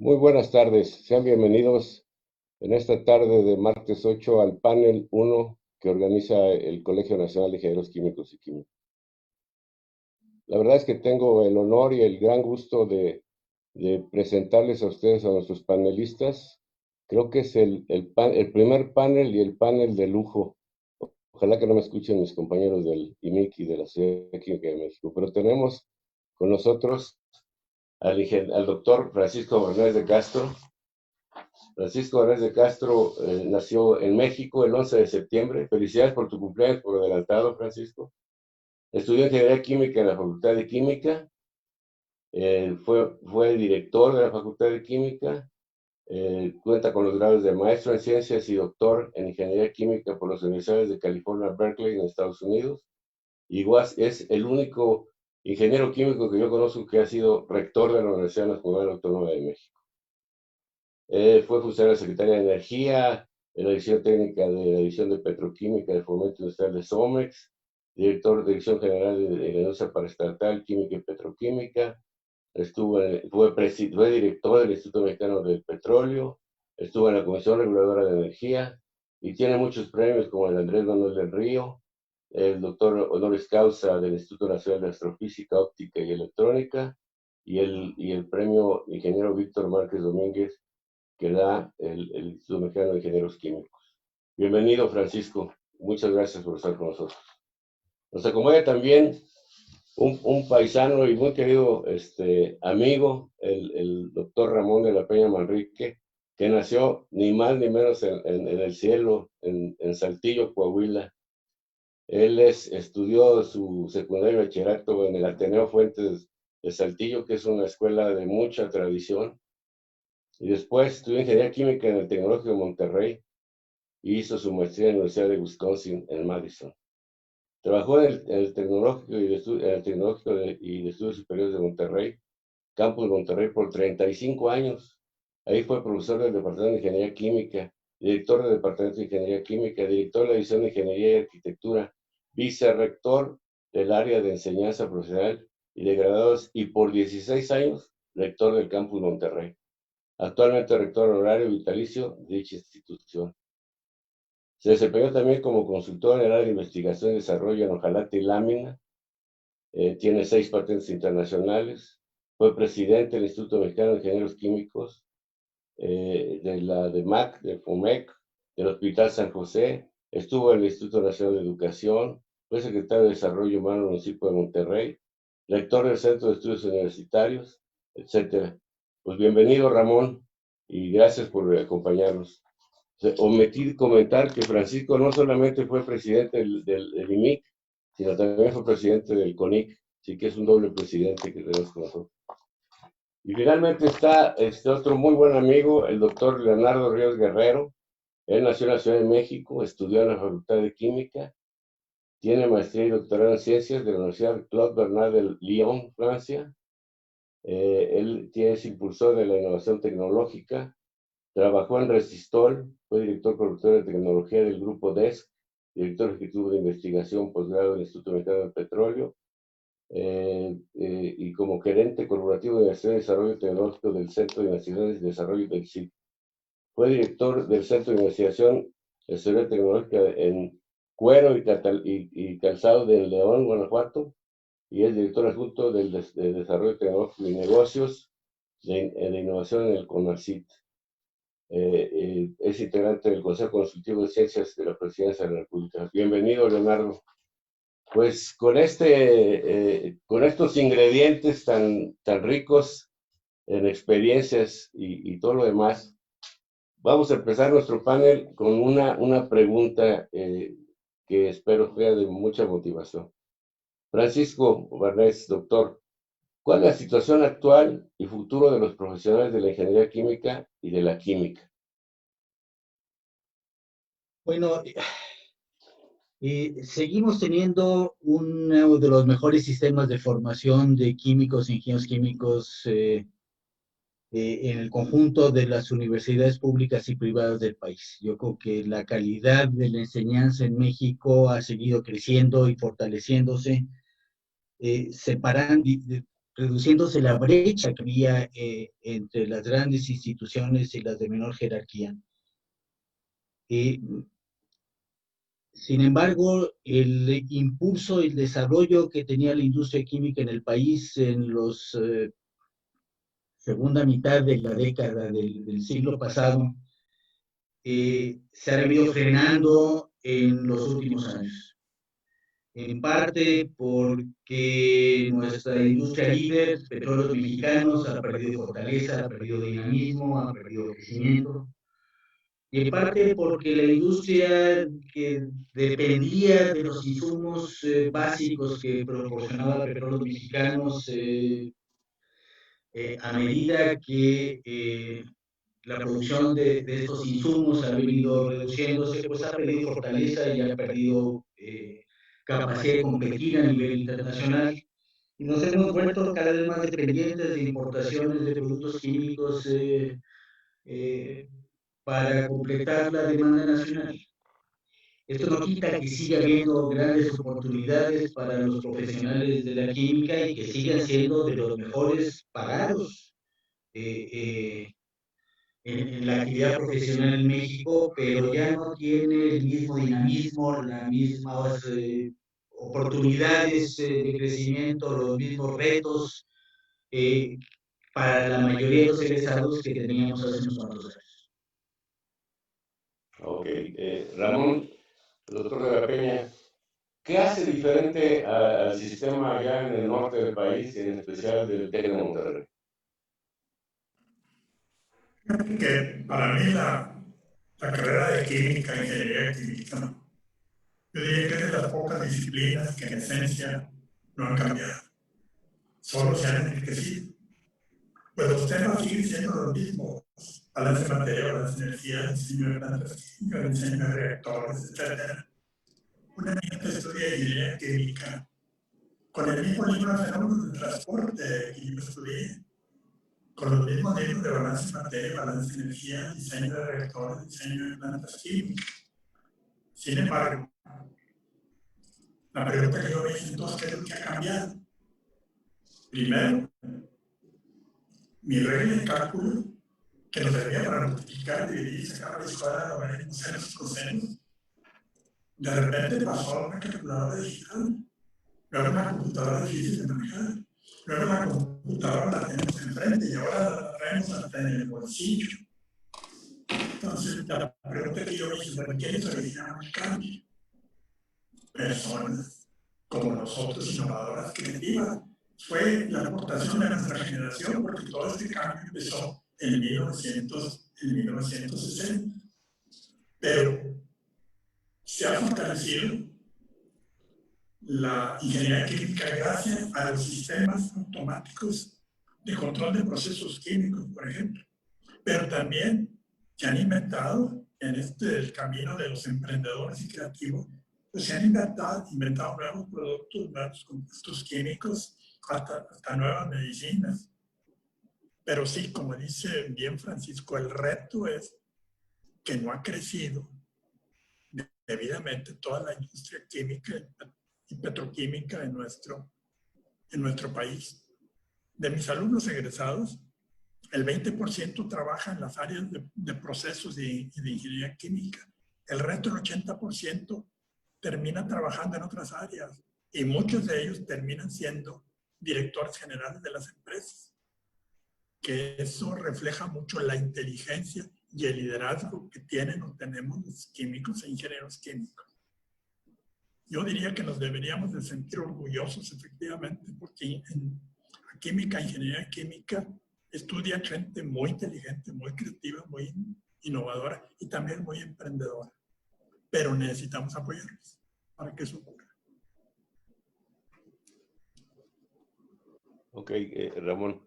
Muy buenas tardes, sean bienvenidos en esta tarde de martes 8 al panel 1 que organiza el Colegio Nacional de Ingenieros Químicos y Químicos. La verdad es que tengo el honor y el gran gusto de presentarles a ustedes, a nuestros panelistas. Creo que es el primer panel y el panel de lujo. Ojalá que no me escuchen mis compañeros del IMIC y de la Sociedad Química de México, pero tenemos con nosotros al doctor Francisco Bernés de Castro. Francisco Ares de Castro nació en México el 11 de septiembre. Felicidades por tu cumpleaños por adelantado, Francisco. Estudió Ingeniería Química en la Facultad de Química. Fue director de la Facultad de Química. Cuenta con los grados de maestro en ciencias y doctor en Ingeniería Química por las universidades de California, Berkeley, en Estados Unidos. Igual es el único ingeniero químico que yo conozco que ha sido rector de la Universidad Nacional Autónoma de México. Fue funcionario secretario de Energía, en la Dirección Técnica de la División de Petroquímica del Fomento Industrial de SOMEX, director de Dirección General de la Industria Paraestatal, Química y Petroquímica, fue director del Instituto Mexicano del Petróleo, estuvo en la Comisión Reguladora de Energía y tiene muchos premios como el Andrés Manuel del Río, el doctor honoris causa del Instituto Nacional de Astrofísica, Óptica y Electrónica y el premio Ingeniero Víctor Márquez Domínguez que da el Instituto Mexicano de Ingenieros Químicos. Bienvenido, Francisco. Muchas gracias por estar con nosotros. Nos acompaña también un paisano y muy querido amigo, el doctor Ramón de la Peña Manrique, que nació ni más ni menos en el cielo, en Saltillo, Coahuila. Él estudió su secundario de bachillerato en el Ateneo Fuentes de Saltillo, que es una escuela de mucha tradición. Y después estudió Ingeniería Química en el Tecnológico de Monterrey y hizo su maestría en la Universidad de Wisconsin en Madison. Trabajó en el Tecnológico y de Estudios Superiores de Monterrey, Campus Monterrey, por 35 años. Ahí fue profesor del Departamento de Ingeniería Química, director del Departamento de Ingeniería Química, director de la División de Ingeniería y Arquitectura, vicerrector del área de enseñanza profesional y de graduados y por 16 años rector del Campus Monterrey. Actualmente rector honorario vitalicio de dicha institución. Se desempeñó también como consultor en el área de investigación y desarrollo en hojalata y lámina. Tiene 6 patentes internacionales. Fue presidente del Instituto Mexicano de Ingenieros Químicos, de la DEMAC, del FOMEC, del Hospital San José. Estuvo en el Instituto Nacional de Educación. Fue secretario de Desarrollo Humano del municipio de Monterrey, rector del Centro de Estudios Universitarios, etc. Pues bienvenido, Ramón, y gracias por acompañarnos. Omití comentar que Francisco no solamente fue presidente del IMIC, sino también fue presidente del CONIC, así que es un doble presidente que tenemos con nosotros. Y finalmente está este otro muy buen amigo, el doctor Leonardo Ríos Guerrero. Él nació en la Ciudad de México, estudió en la Facultad de Química, tiene maestría y doctorado en ciencias de la Universidad Claude Bernard de Lyon, Francia. Él es impulsor de la innovación tecnológica. Trabajó en Resistol, fue director productor de tecnología del grupo DESC, director ejecutivo de investigación posgrado del Instituto Mexicano del Petróleo, y como gerente corporativo de Investigación y Desarrollo Tecnológico del Centro de Investigaciones y Desarrollo del CIP. Fue director del Centro de Investigación de Seguridad Tecnológica en Cuero y Calzado de León, Guanajuato, y es director adjunto del Desarrollo Tecnológico y Negocios de Innovación en el CONACYT. Es integrante del Consejo Consultivo de Ciencias de la Presidencia de la República. Bienvenido, Leonardo. Pues con estos ingredientes tan ricos en experiencias y todo lo demás, vamos a empezar nuestro panel con una pregunta que espero sea de mucha motivación. Francisco Barnés, doctor, ¿cuál es la situación actual y futuro de los profesionales de la ingeniería química y de la química? Bueno, seguimos teniendo uno de los mejores sistemas de formación de químicos e ingenieros químicos en el conjunto de las universidades públicas y privadas del país. Yo creo que la calidad de la enseñanza en México ha seguido creciendo y fortaleciéndose, reduciéndose la brecha que había entre las grandes instituciones y las de menor jerarquía. Sin embargo, el impulso y el desarrollo que tenía la industria química en el país en los segunda mitad de la década del siglo pasado se ha venido frenando en los últimos años. En parte porque nuestra industria líder, Petróleos Mexicanos, ha perdido fortaleza, ha perdido dinamismo, ha perdido crecimiento. Y en parte porque la industria que dependía de los insumos básicos que proporcionaba Petróleos Mexicanos, a medida que la producción de estos insumos ha venido reduciéndose, pues ha perdido fortaleza y ha perdido capacidad de competir a nivel internacional. Y nos hemos vuelto cada vez más dependientes de importaciones de productos químicos eh, para completar la demanda nacional. Esto no quita que siga habiendo grandes oportunidades para los profesionales de la química y que sigan siendo de los mejores pagados en la actividad profesional en México, pero ya no tiene el mismo dinamismo, las mismas oportunidades de crecimiento, los mismos retos eh, para la mayoría de los egresados que teníamos hace unos cuantos años. Ok, Ramón, doctor de la Peña, ¿qué hace diferente al sistema allá en el norte del país, en especial del TEC de Monterrey? Que para mí la carrera de química, ingeniería química, yo diría que es de las pocas disciplinas que en esencia no han cambiado, solo se han enriquecido. Pues los temas siguen siendo los mismos: balance de materia, balance de energía, diseño de plantas, diseño de reactores, etc. Una niña que estudia ingeniería química con el mismo libro de fenómenos de transporte que yo estudié, con los mismos libros de balance de materia, balance de energía, diseño de reactores, diseño de plantas químicas. Sin embargo, la pregunta que yo me hice entonces, ¿qué es lo que ha cambiado? Primero, mi regla de cálculo, que nos servía para multiplicar, dividir, sacar raíz cuadrada, logaritmos, senos, cosenos, de repente pasó a una calculadora digital. Luego una computadora difícil de manejar. Luego la computadora la tenemos enfrente y ahora la traemos hasta en el bolsillo. Entonces, la pregunta que yo me hice, ¿por qué les originaron el cambio? Personas como nosotros, innovadoras, creativas. Fue la aportación de nuestra generación, porque todo este cambio empezó en 1960. Pero se ha fortalecido la ingeniería química gracias a los sistemas automáticos de control de procesos químicos, por ejemplo. Pero también se han inventado en el camino de los emprendedores y creativos, pues se han inventado nuevos productos, nuevos compuestos químicos, hasta nuevas medicinas. Pero sí, como dice bien Francisco, el reto es que no ha crecido debidamente toda la industria química y petroquímica en nuestro país. De mis alumnos egresados, el 20% trabaja en las áreas de procesos y de ingeniería química. El resto, el 80%, termina trabajando en otras áreas y muchos de ellos terminan siendo directores generales de las empresas. Que eso refleja mucho la inteligencia y el liderazgo que tienen o tenemos los químicos e ingenieros químicos. Yo diría que nos deberíamos de sentir orgullosos, efectivamente, porque en química, ingeniería química, estudia gente muy inteligente, muy creativa, muy innovadora y también muy emprendedora. Pero necesitamos apoyarlos para que eso ocurra. Ok, Ramón.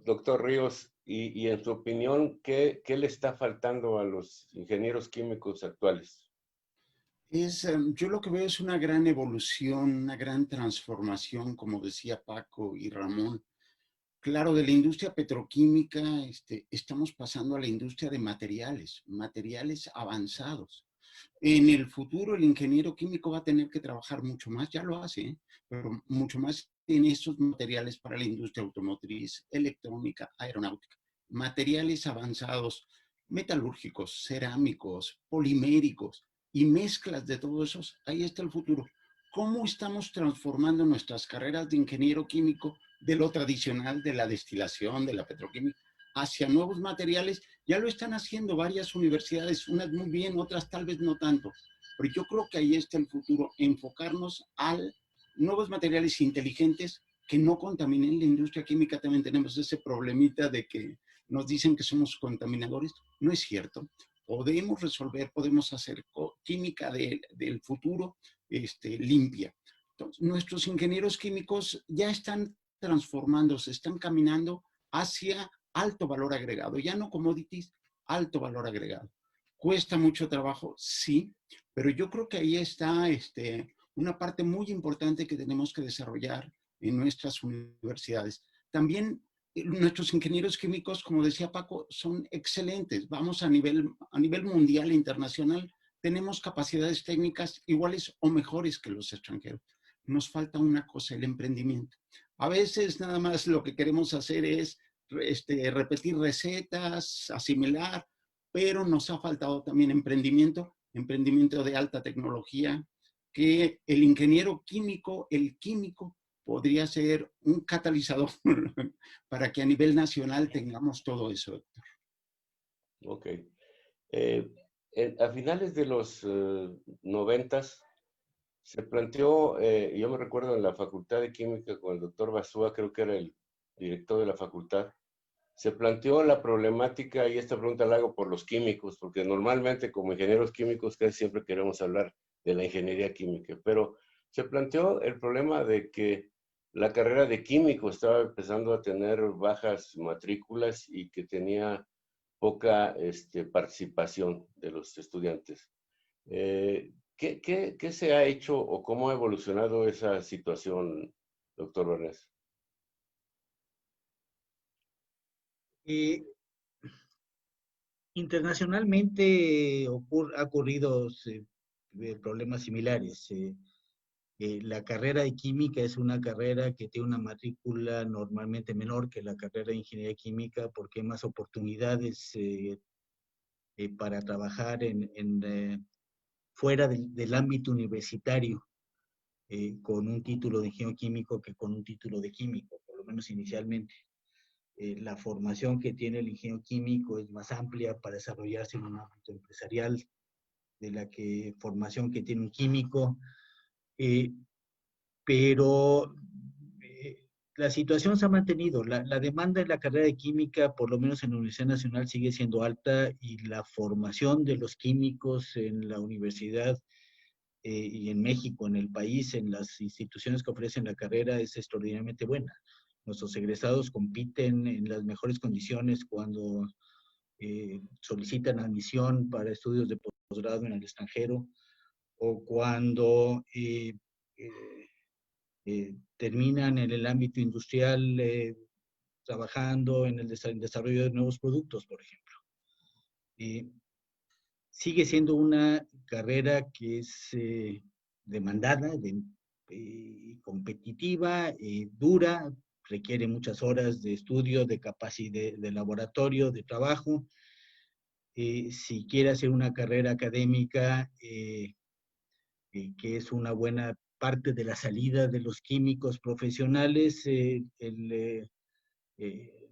Doctor Ríos, y en su opinión, ¿qué le está faltando a los ingenieros químicos actuales? Yo lo que veo es una gran evolución, una gran transformación, como decía Paco y Ramón. Claro, de la industria petroquímica estamos pasando a la industria de materiales avanzados. En el futuro el ingeniero químico va a tener que trabajar mucho más, ya lo hace, pero mucho más en estos materiales para la industria automotriz, electrónica, aeronáutica. Materiales avanzados, metalúrgicos, cerámicos, poliméricos y mezclas de todos esos, ahí está el futuro. ¿Cómo estamos transformando nuestras carreras de ingeniero químico de lo tradicional, de la destilación, de la petroquímica, hacia nuevos materiales? Ya lo están haciendo varias universidades, unas muy bien, otras tal vez no tanto. Pero yo creo que ahí está el futuro, enfocarnos a nuevos materiales inteligentes que no contaminen la industria química. También tenemos ese problemita de que nos dicen que somos contaminadores. No es cierto. Podemos resolver, podemos hacer química del futuro limpia. Entonces, nuestros ingenieros químicos ya están transformándose, están caminando hacia alto valor agregado, ya no commodities, alto valor agregado. ¿Cuesta mucho trabajo? Sí, pero yo creo que ahí está una parte muy importante que tenemos que desarrollar en nuestras universidades. También nuestros ingenieros químicos, como decía Paco, son excelentes. Vamos a nivel mundial e internacional, tenemos capacidades técnicas iguales o mejores que los extranjeros. Nos falta una cosa, el emprendimiento. A veces nada más lo que queremos hacer es repetir recetas, asimilar, pero nos ha faltado también emprendimiento de alta tecnología, que el ingeniero químico, el químico, podría ser un catalizador para que a nivel nacional tengamos todo eso, Héctor. Ok. A finales de los 90s se planteó, yo me recuerdo en la Facultad de Química con el doctor Basúa, creo que era el director de la facultad, se planteó la problemática, y esta pregunta la hago por los químicos, porque normalmente como ingenieros químicos casi siempre queremos hablar de la ingeniería química, pero se planteó el problema de que la carrera de químico estaba empezando a tener bajas matrículas y que tenía poca participación de los estudiantes. ¿Qué se ha hecho o cómo ha evolucionado esa situación, doctor Bernés? Internacionalmente ha ocurrido problemas similares. La carrera de química es una carrera que tiene una matrícula normalmente menor que la carrera de ingeniería química porque hay más oportunidades para trabajar fuera del ámbito universitario con un título de ingeniero químico que con un título de químico, por lo menos inicialmente. La formación que tiene el ingeniero químico es más amplia para desarrollarse en un ámbito empresarial de la formación que tiene un químico, pero la situación se ha mantenido. La demanda en la carrera de química, por lo menos en la Universidad Nacional, sigue siendo alta y la formación de los químicos en la universidad y en México, en el país, en las instituciones que ofrecen la carrera, es extraordinariamente buena. Nuestros egresados compiten en las mejores condiciones cuando solicitan admisión para estudios de posgrado en el extranjero o cuando terminan en el ámbito industrial trabajando en el desarrollo de nuevos productos, por ejemplo. Sigue siendo una carrera que es demandada, competitiva, dura, requiere muchas horas de estudio, de capacidad de laboratorio, de trabajo. Si quiere hacer una carrera académica, que es una buena parte de la salida de los químicos profesionales, el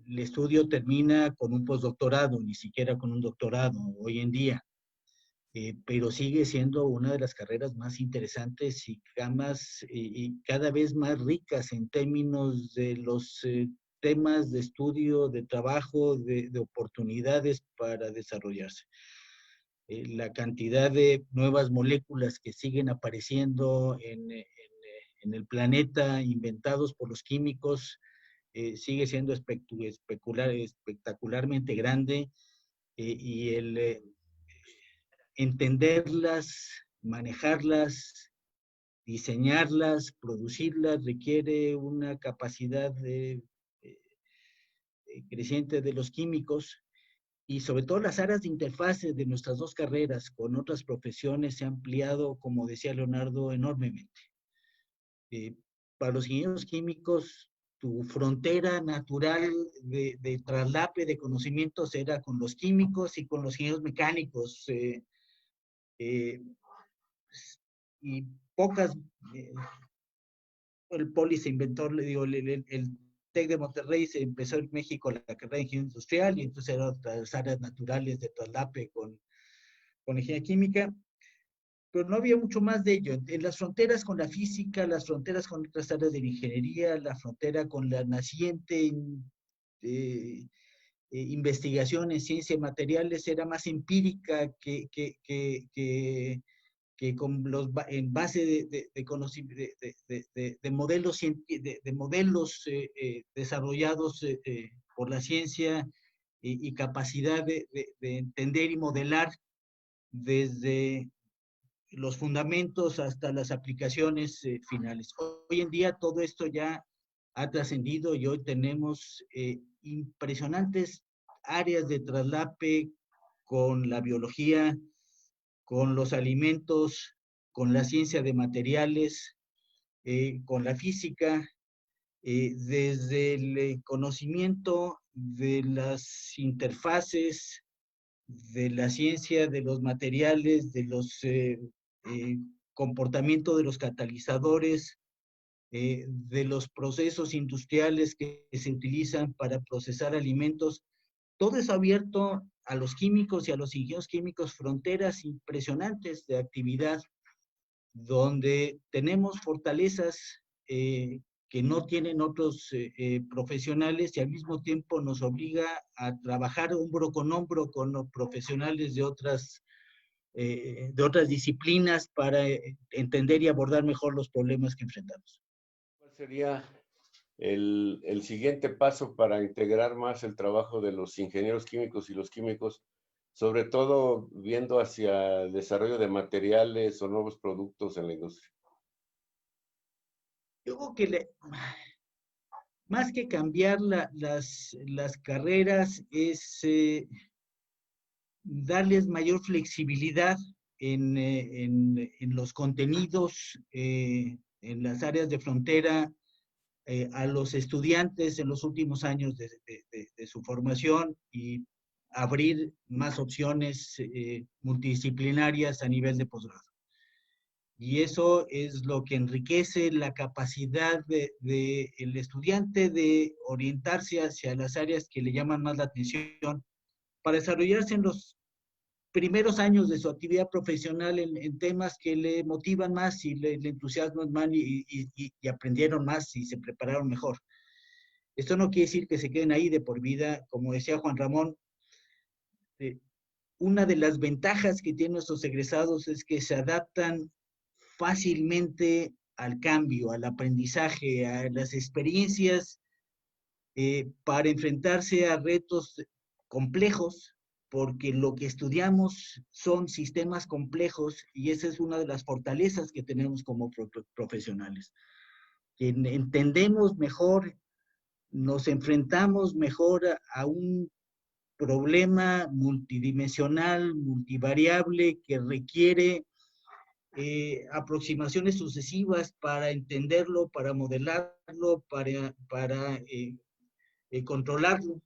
estudio termina con un postdoctorado, ni siquiera con un doctorado hoy en día. Pero sigue siendo una de las carreras más interesantes y cada vez más ricas en términos de los temas de estudio, de trabajo, de oportunidades para desarrollarse. La cantidad de nuevas moléculas que siguen apareciendo en el planeta, inventados por los químicos, sigue siendo espectacularmente grande, y el entenderlas, manejarlas, diseñarlas, producirlas, requiere una capacidad creciente de los químicos, y sobre todo las áreas de interfaces de nuestras dos carreras con otras profesiones se ha ampliado, como decía Leonardo, enormemente. para los ingenieros químicos, tu frontera natural de traslape de conocimientos era con los químicos y con los ingenieros mecánicos. Y pocas, el Poli se inventó, le digo, el TEC de Monterrey se empezó en México la carrera de ingeniería industrial y entonces eran las áreas naturales de traslape con ingeniería química, pero no había mucho más de ello. En las fronteras con la física, las fronteras con otras áreas de la ingeniería, la frontera con la naciente investigación en ciencia y materiales era más empírica que con en base de modelos, de modelos desarrollados por la ciencia y capacidad de entender y modelar desde los fundamentos hasta las aplicaciones finales. Hoy en día todo esto ya ha trascendido y hoy tenemos impresionantes áreas de traslape con la biología, con los alimentos, con la ciencia de materiales, con la física, desde el conocimiento de las interfaces, de la ciencia de los materiales, de los comportamientos de los catalizadores, de los procesos industriales que se utilizan para procesar alimentos. Todo es abierto a los químicos y a los ingenieros químicos, fronteras impresionantes de actividad, donde tenemos fortalezas que no tienen otros profesionales y al mismo tiempo nos obliga a trabajar hombro con los profesionales de otras disciplinas para entender y abordar mejor los problemas que enfrentamos. ¿Cuál sería el siguiente paso para integrar más el trabajo de los ingenieros químicos y los químicos, sobre todo viendo hacia el desarrollo de materiales o nuevos productos en la industria? Yo creo que más que cambiar las carreras es darles mayor flexibilidad en los contenidos, en las áreas de frontera, a los estudiantes en los últimos años de su formación y abrir más opciones multidisciplinarias a nivel de posgrado. Y eso es lo que enriquece la capacidad del estudiante de orientarse hacia las áreas que le llaman más la atención para desarrollarse en los primeros años de su actividad profesional en temas que le motivan más y le entusiasman más y aprendieron más y se prepararon mejor. Esto no quiere decir que se queden ahí de por vida. Como decía Juan Ramón, una de las ventajas que tienen nuestros egresados es que se adaptan fácilmente al cambio, al aprendizaje, a las experiencias para enfrentarse a retos complejos, porque lo que estudiamos son sistemas complejos y esa es una de las fortalezas que tenemos como profesionales. Que entendemos mejor, nos enfrentamos mejor a un problema multidimensional, multivariable, que requiere aproximaciones sucesivas para entenderlo, para modelarlo, para controlarlo,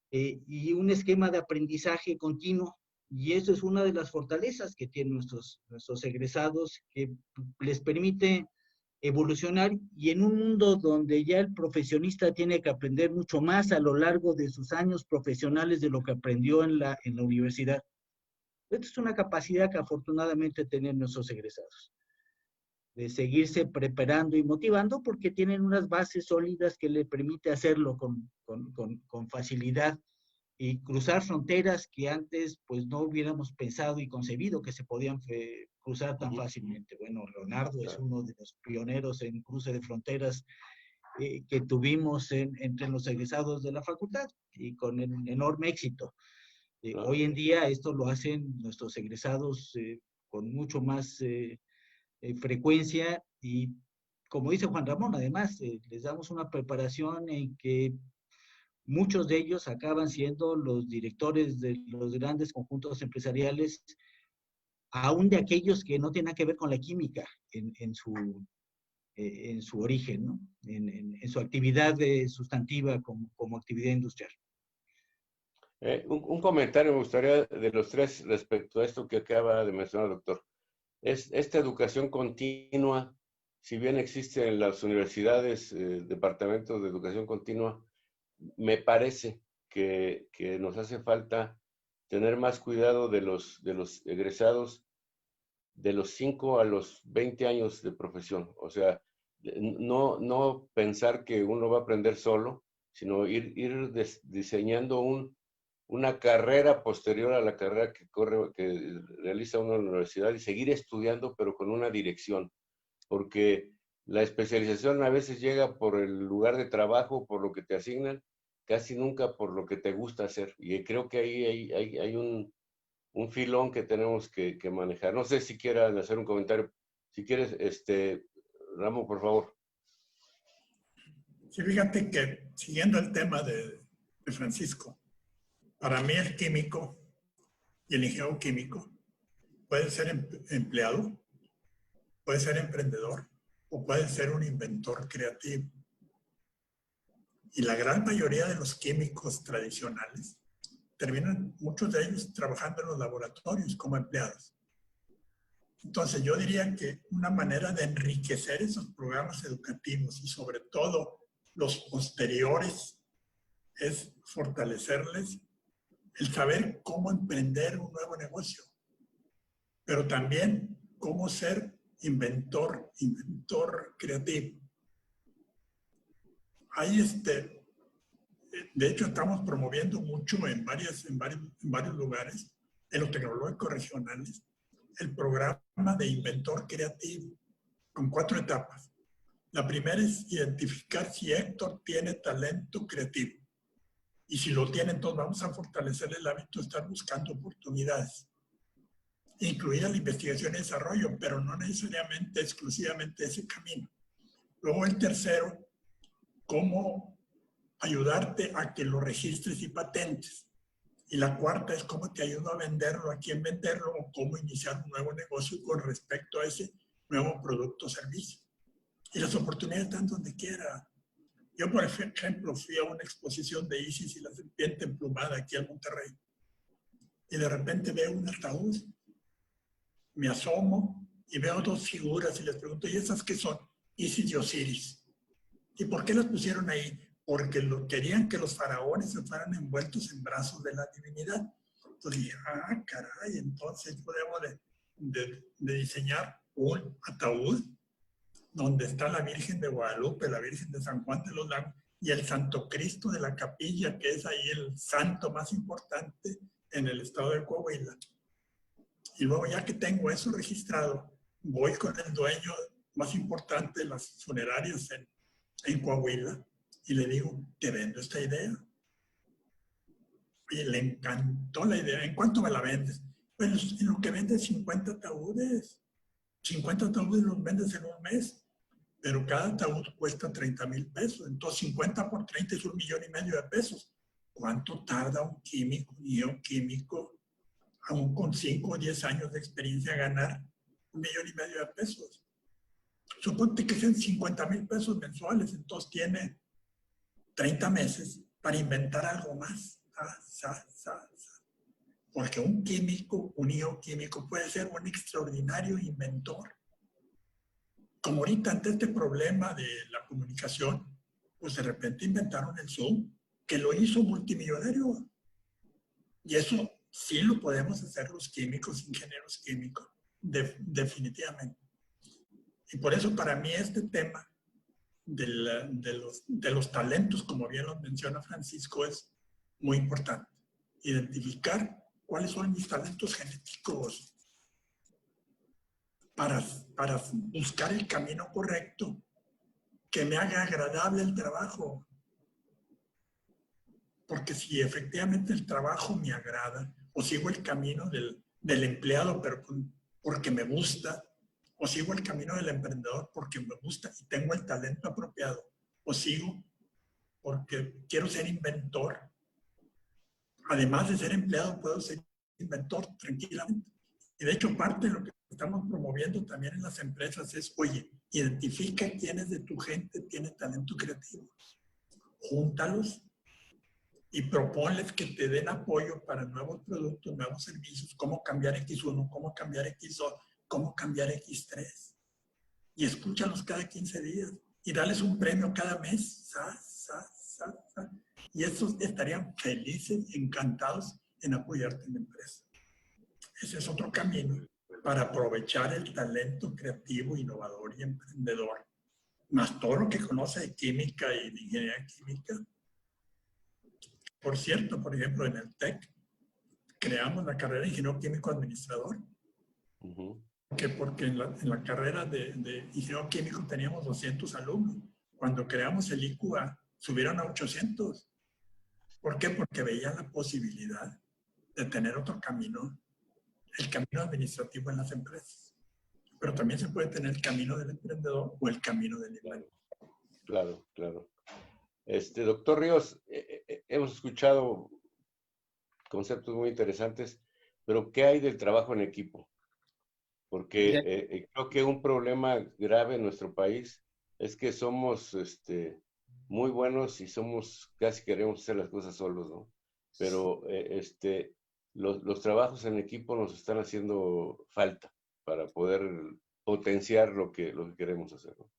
y un esquema de aprendizaje continuo. Y eso es una de las fortalezas que tienen nuestros egresados, que les permite evolucionar, y en un mundo donde ya el profesionista tiene que aprender mucho más a lo largo de sus años profesionales de lo que aprendió en la universidad. Esta es una capacidad que afortunadamente tienen nuestros egresados, de seguirse preparando y motivando porque tienen unas bases sólidas que le permite hacerlo con facilidad y cruzar fronteras que antes pues no hubiéramos pensado y concebido que se podían cruzar tan fácilmente. Bueno, Leonardo es uno de los pioneros en cruce de fronteras que tuvimos entre los egresados de la facultad y con enorme éxito. Hoy en día esto lo hacen nuestros egresados con mucho más frecuencia y, como dice Juan Ramón, además les damos una preparación en que muchos de ellos acaban siendo los directores de los grandes conjuntos empresariales, aún de aquellos que no tienen que ver con la química en en su origen, ¿no? En su actividad sustantiva como actividad industrial. Un comentario me gustaría de los tres respecto a esto que acaba de mencionar el doctor. Esta educación continua, si bien existe en las universidades, departamentos de educación continua, me parece que nos hace falta tener más cuidado de los egresados de los 5 a los 20 años de profesión. O sea, no pensar que uno va a aprender solo, sino ir diseñando una carrera posterior a la carrera que realiza uno en la universidad y seguir estudiando, pero con una dirección. Porque la especialización a veces llega por el lugar de trabajo, por lo que te asignan, casi nunca por lo que te gusta hacer. Y creo que ahí hay un filón que tenemos que manejar. No sé si quieran hacer un comentario. Si quieres, Ramón, por favor. Sí, fíjate que siguiendo el tema de Francisco, para mí el químico y el ingeniero químico puede ser empleado, puede ser emprendedor o puede ser un inventor creativo. Y la gran mayoría de los químicos tradicionales terminan, muchos de ellos, trabajando en los laboratorios como empleados. Entonces yo diría que una manera de enriquecer esos programas educativos y sobre todo los posteriores es fortalecerles el saber cómo emprender un nuevo negocio, pero también cómo ser inventor creativo. Ahí de hecho estamos promoviendo mucho en varios lugares, en los tecnológicos regionales, el programa de inventor creativo, con 4 etapas. La primera es identificar si Héctor tiene talento creativo. Y si lo tiene, entonces vamos a fortalecer el hábito de estar buscando oportunidades. Incluir la investigación y desarrollo, pero no necesariamente, exclusivamente ese camino. Luego el tercero, cómo ayudarte a que lo registres y patentes. Y la cuarta es cómo te ayudo a venderlo, a quién venderlo o cómo iniciar un nuevo negocio con respecto a ese nuevo producto o servicio. Y las oportunidades están donde quiera. Yo, por ejemplo, fui a una exposición de Isis y la serpiente emplumada aquí en Monterrey. Y de repente veo un ataúd, me asomo y veo 2 figuras y les pregunto, ¿y esas qué son? Isis y Osiris. ¿Y por qué las pusieron ahí? Porque querían que los faraones se fueran envueltos en brazos de la divinidad. Entonces dije, caray, entonces podemos de diseñar un ataúd donde está la Virgen de Guadalupe, la Virgen de San Juan de los Lagos y el Santo Cristo de la Capilla, que es ahí el santo más importante en el estado de Coahuila. Y luego, ya que tengo eso registrado, voy con el dueño más importante de las funerarias en Coahuila y le digo, te vendo esta idea. Y le encantó la idea. ¿En cuánto me la vendes? Bueno, en lo que vendes 50 ataúdes. 50 ataúdes los vendes en un mes. Pero cada ataúd cuesta 30,000 pesos. Entonces 50 por 30 es 1,5 millones de pesos. ¿Cuánto tarda un químico, un químico, aún con 5 o 10 años de experiencia, a ganar 1,5 millones de pesos? Suponte que sean 50,000 pesos mensuales, entonces tiene 30 meses para inventar algo más. Porque un químico, un bioquímico, puede ser un extraordinario inventor. Como ahorita, ante este problema de la comunicación, pues de repente inventaron el Zoom, que lo hizo multimillonario. Y eso sí lo podemos hacer los químicos, ingenieros químicos, definitivamente. Y por eso para mí este tema de los talentos, como bien lo menciona Francisco, es muy importante. Identificar cuáles son mis talentos genéticos para buscar el camino correcto que me haga agradable el trabajo. Porque si efectivamente el trabajo me agrada, o sigo el camino del empleado, pero porque me gusta, o sigo el camino del emprendedor porque me gusta y tengo el talento apropiado, o sigo porque quiero ser inventor. Además de ser empleado, puedo ser inventor tranquilamente. Y de hecho, parte de lo que estamos promoviendo también en las empresas es, oye, Identifica quiénes de tu gente tienen talento creativo. Júntalos y proponles que te den apoyo para nuevos productos, nuevos servicios, cómo cambiar X1, cómo cambiar X2, cómo cambiar X3. Y escúchalos cada 15 días y dales un premio cada mes. Y estos estarían felices, encantados en apoyarte en la empresa. Ese es otro camino para aprovechar el talento creativo, innovador y emprendedor, más todo lo que conoce de química y de ingeniería química. Por cierto, por ejemplo, en el TEC creamos la carrera de ingeniero químico administrador. Porque en la carrera de ingeniero químico teníamos 200 alumnos. Cuando creamos el IQA, subieron a 800. ¿Por qué? Porque veían la posibilidad de tener otro camino, el camino administrativo en las empresas. Pero también se puede tener el camino del emprendedor o el camino del inventor. Claro. Doctor Ríos, hemos escuchado conceptos muy interesantes, pero ¿qué hay del trabajo en equipo? Porque creo que un problema grave en nuestro país es que somos muy buenos y casi queremos hacer las cosas solos, ¿no? Pero los trabajos en equipo nos están haciendo falta para poder potenciar lo que queremos hacer, ¿no?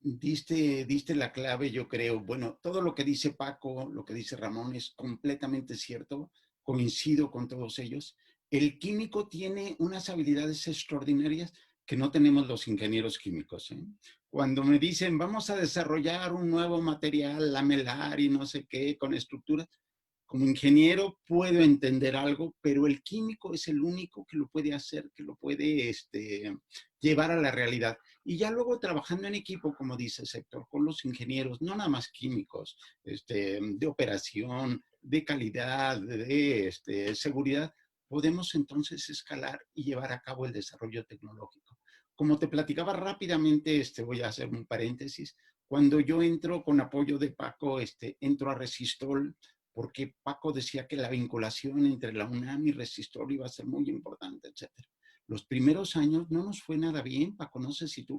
Diste la clave, yo creo. Bueno, todo lo que dice Paco, lo que dice Ramón es completamente cierto. Coincido con todos ellos. El químico tiene unas habilidades extraordinarias que no tenemos los ingenieros químicos, ¿eh? Cuando me dicen, vamos a desarrollar un nuevo material lamelar y no sé qué, con estructuras, como ingeniero puedo entender algo, pero el químico es el único que lo puede hacer, que lo puede llevar a la realidad. Y ya luego trabajando en equipo, como dice Héctor, con los ingenieros, no nada más químicos, de operación, de calidad, de seguridad, podemos entonces escalar y llevar a cabo el desarrollo tecnológico. Como te platicaba rápidamente, voy a hacer un paréntesis, cuando yo entro con apoyo de Paco, entro a Resistol, porque Paco decía que la vinculación entre la UNAM y Resistol iba a ser muy importante, etc. Los primeros años no nos fue nada bien, Paco, no sé si tú...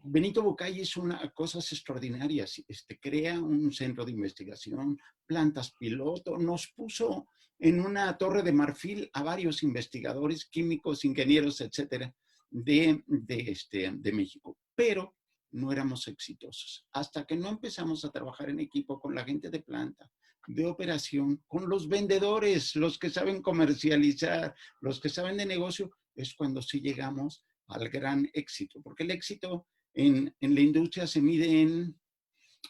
Benito Bocay hizo cosas extraordinarias, crea un centro de investigación, plantas piloto, nos puso en una torre de marfil a varios investigadores, químicos, ingenieros, etcétera, de México. Pero no éramos exitosos. Hasta que no empezamos a trabajar en equipo con la gente de planta, de operación, con los vendedores, los que saben comercializar, los que saben de negocio, es cuando sí llegamos al gran éxito. Porque el éxito en la industria se mide en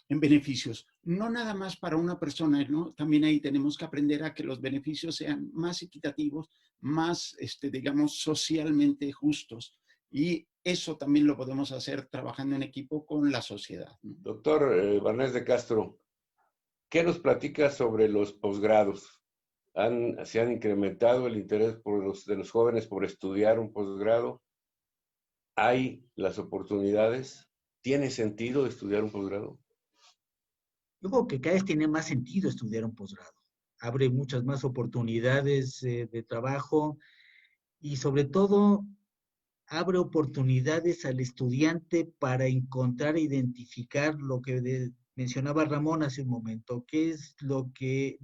beneficios. No nada más para una persona, ¿no? También ahí tenemos que aprender a que los beneficios sean más equitativos, más, digamos, socialmente justos. Y eso también lo podemos hacer trabajando en equipo con la sociedad, ¿no? Doctor Barnés de Castro, ¿qué nos platica sobre los posgrados? ¿Se han incrementado el interés de los jóvenes por estudiar un posgrado? ¿Hay las oportunidades? ¿Tiene sentido estudiar un posgrado? Yo creo que cada vez tiene más sentido estudiar un posgrado. Abre muchas más oportunidades de trabajo y sobre todo abre oportunidades al estudiante para encontrar e identificar lo que mencionaba Ramón hace un momento, qué es lo que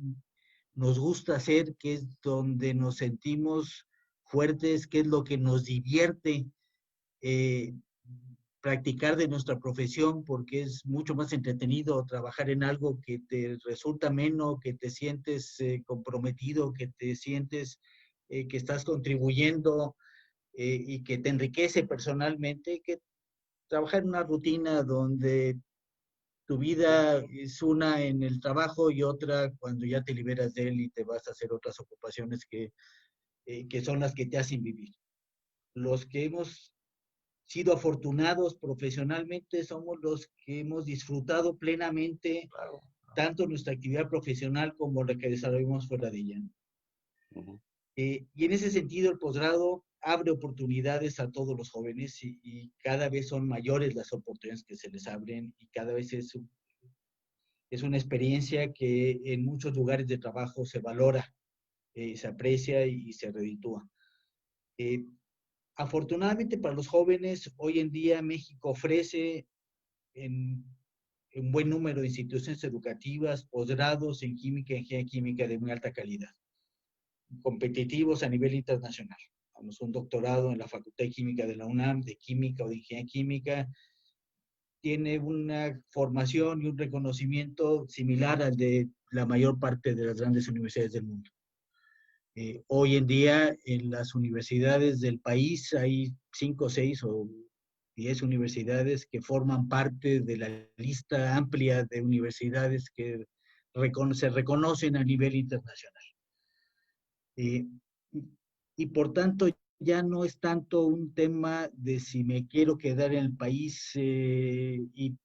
nos gusta hacer, qué es donde nos sentimos fuertes, qué es lo que nos divierte practicar de nuestra profesión, porque es mucho más entretenido trabajar en algo que te resulta menos, que te sientes comprometido, que te sientes que estás contribuyendo y que te enriquece personalmente, que trabajar en una rutina donde tu vida es una en el trabajo y otra cuando ya te liberas de él y te vas a hacer otras ocupaciones que son las que te hacen vivir. Los que hemos sido afortunados profesionalmente somos los que hemos disfrutado plenamente tanto nuestra actividad profesional como la que desarrollamos fuera de ella. Y en ese sentido el posgrado abre oportunidades a todos los jóvenes y cada vez son mayores las oportunidades que se les abren y cada vez es una experiencia que en muchos lugares de trabajo se valora, se aprecia y se reditúa. Afortunadamente para los jóvenes, hoy en día México ofrece en un buen número de instituciones educativas, posgrados en química e ingeniería química de muy alta calidad, competitivos a nivel internacional. Vamos, un doctorado en la Facultad de Química de la UNAM, de química o de ingeniería química, tiene una formación y un reconocimiento similar al de la mayor parte de las grandes universidades del mundo. Hoy en día en las universidades del país hay 5, 6 o 10 universidades que forman parte de la lista amplia de universidades que se reconocen a nivel internacional. Y por tanto ya no es tanto un tema de si me quiero quedar en el país y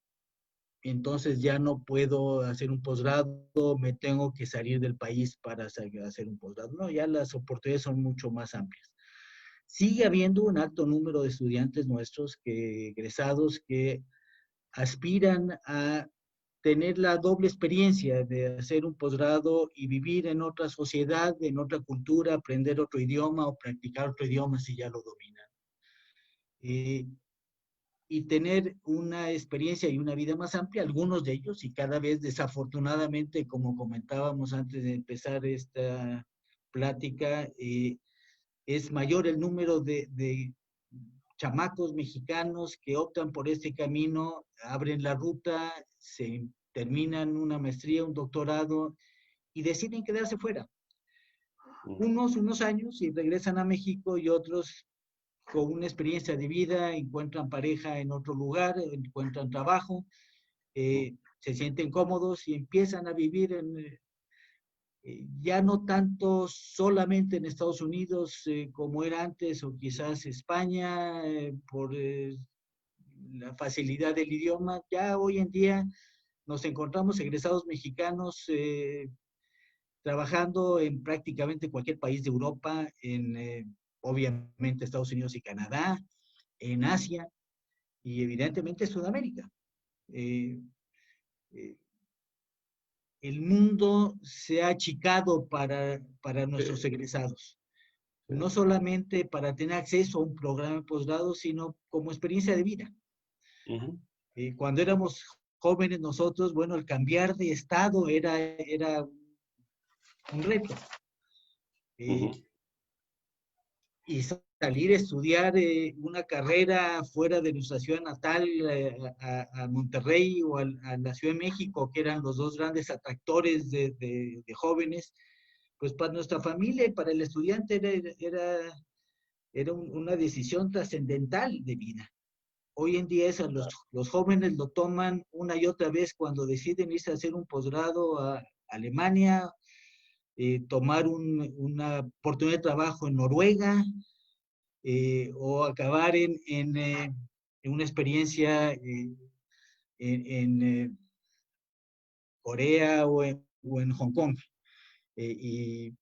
entonces ya no puedo hacer un posgrado, me tengo que salir del país para hacer un posgrado. No, ya las oportunidades son mucho más amplias. Sigue habiendo un alto número de estudiantes nuestros egresados que aspiran a tener la doble experiencia de hacer un posgrado y vivir en otra sociedad, en otra cultura, aprender otro idioma o practicar otro idioma si ya lo dominan. Y tener una experiencia y una vida más amplia, algunos de ellos, y cada vez desafortunadamente, como comentábamos antes de empezar esta plática, es mayor el número de chamacos mexicanos que optan por este camino, abren la ruta, terminan una maestría, un doctorado y deciden quedarse fuera. Unos años y regresan a México y otros con una experiencia de vida, encuentran pareja en otro lugar, encuentran trabajo, se sienten cómodos y empiezan a vivir ya no tanto solamente en Estados Unidos como era antes, o quizás España, por la facilidad del idioma. Ya hoy en día nos encontramos egresados mexicanos trabajando en prácticamente cualquier país de Europa, obviamente Estados Unidos y Canadá, en Asia y evidentemente Sudamérica. El mundo se ha achicado para nuestros egresados, no solamente para tener acceso a un programa de posgrado, sino como experiencia de vida. Cuando éramos jóvenes nosotros, bueno, el cambiar de estado era un reto. Y salir a estudiar una carrera fuera de nuestra ciudad natal, a Monterrey o a la Ciudad de México, que eran los dos grandes atractores de jóvenes, pues para nuestra familia y para el estudiante era una decisión trascendental de vida. Hoy en día los jóvenes lo toman una y otra vez cuando deciden irse a hacer un posgrado a Alemania, tomar una oportunidad de trabajo en Noruega, o acabar en una experiencia en Corea o en Hong Kong. Y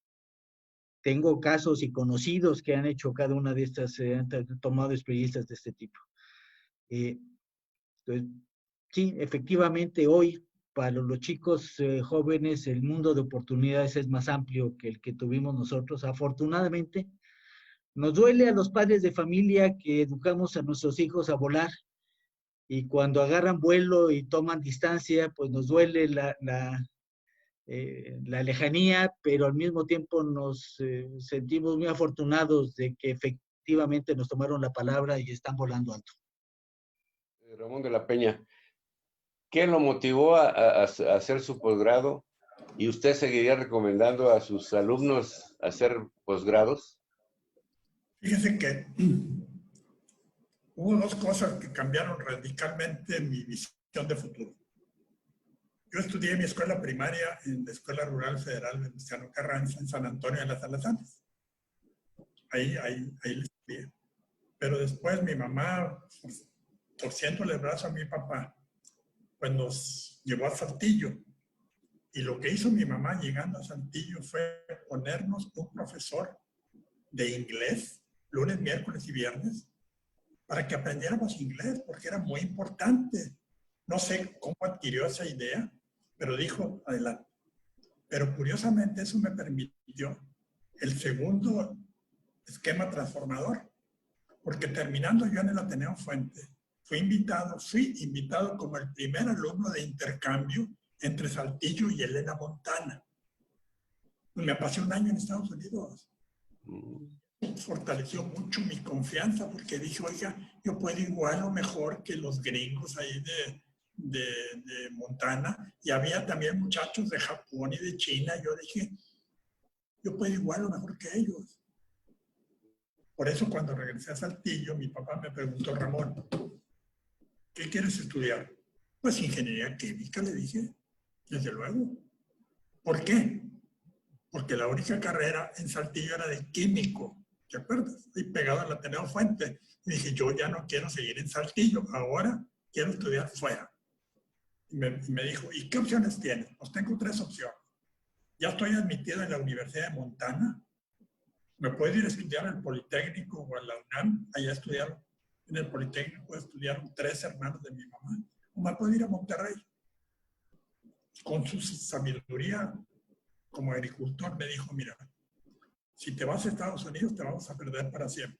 tengo casos y conocidos que han hecho cada una de estas, han tomado experiencias de este tipo. Entonces, sí, efectivamente hoy para los chicos jóvenes el mundo de oportunidades es más amplio que el que tuvimos nosotros, afortunadamente. Nos duele a los padres de familia que educamos a nuestros hijos a volar y cuando agarran vuelo y toman distancia, pues nos duele la lejanía, pero al mismo tiempo nos sentimos muy afortunados de que efectivamente nos tomaron la palabra y están volando alto. Ramón de la Peña, ¿qué lo motivó a hacer su posgrado? ¿Y usted seguiría recomendando a sus alumnos hacer posgrados? Fíjese que hubo dos cosas que cambiaron radicalmente mi visión de futuro. Yo estudié mi escuela primaria en la Escuela Rural Federal Venustiano Carranza, en San Antonio de las Alazanas. Ahí le estudié. Pero después mi mamá, torciéndole el brazo a mi papá, pues nos llevó a Saltillo. Y lo que hizo mi mamá llegando a Saltillo fue ponernos un profesor de inglés, lunes, miércoles y viernes, para que aprendiéramos inglés, porque era muy importante. No sé cómo adquirió esa idea, pero dijo, adelante. Pero curiosamente eso me permitió el segundo esquema transformador, porque terminando yo en el Ateneo Fuente, fui invitado como el primer alumno de intercambio entre Saltillo y Helena, Montana. Me pasé un año en Estados Unidos. Fortaleció mucho mi confianza porque dije, oiga, yo puedo igual o mejor que los gringos ahí de Montana. Y había también muchachos de Japón y de China. Yo dije, yo puedo igual o mejor que ellos. Por eso cuando regresé a Saltillo, mi papá me preguntó, Ramón, ¿qué quieres estudiar? Pues ingeniería química, le dije, desde luego. ¿Por qué? Porque la única carrera en Saltillo era de químico, ¿te acuerdas? Estoy pegado al Ateneo Fuente. Y dije, yo ya no quiero seguir en Saltillo, ahora quiero estudiar fuera. Y me dijo, ¿y qué opciones tienes? Pues tengo 3 opciones. Ya estoy admitido en la Universidad de Montana. Me puedo ir a estudiar al Politécnico o a la UNAM. Allá estudiaron, en el Politécnico estudiaron 3 hermanos de mi mamá. O me puedo ir a Monterrey. Con su sabiduría como agricultor me dijo, mira, si te vas a Estados Unidos te vamos a perder para siempre.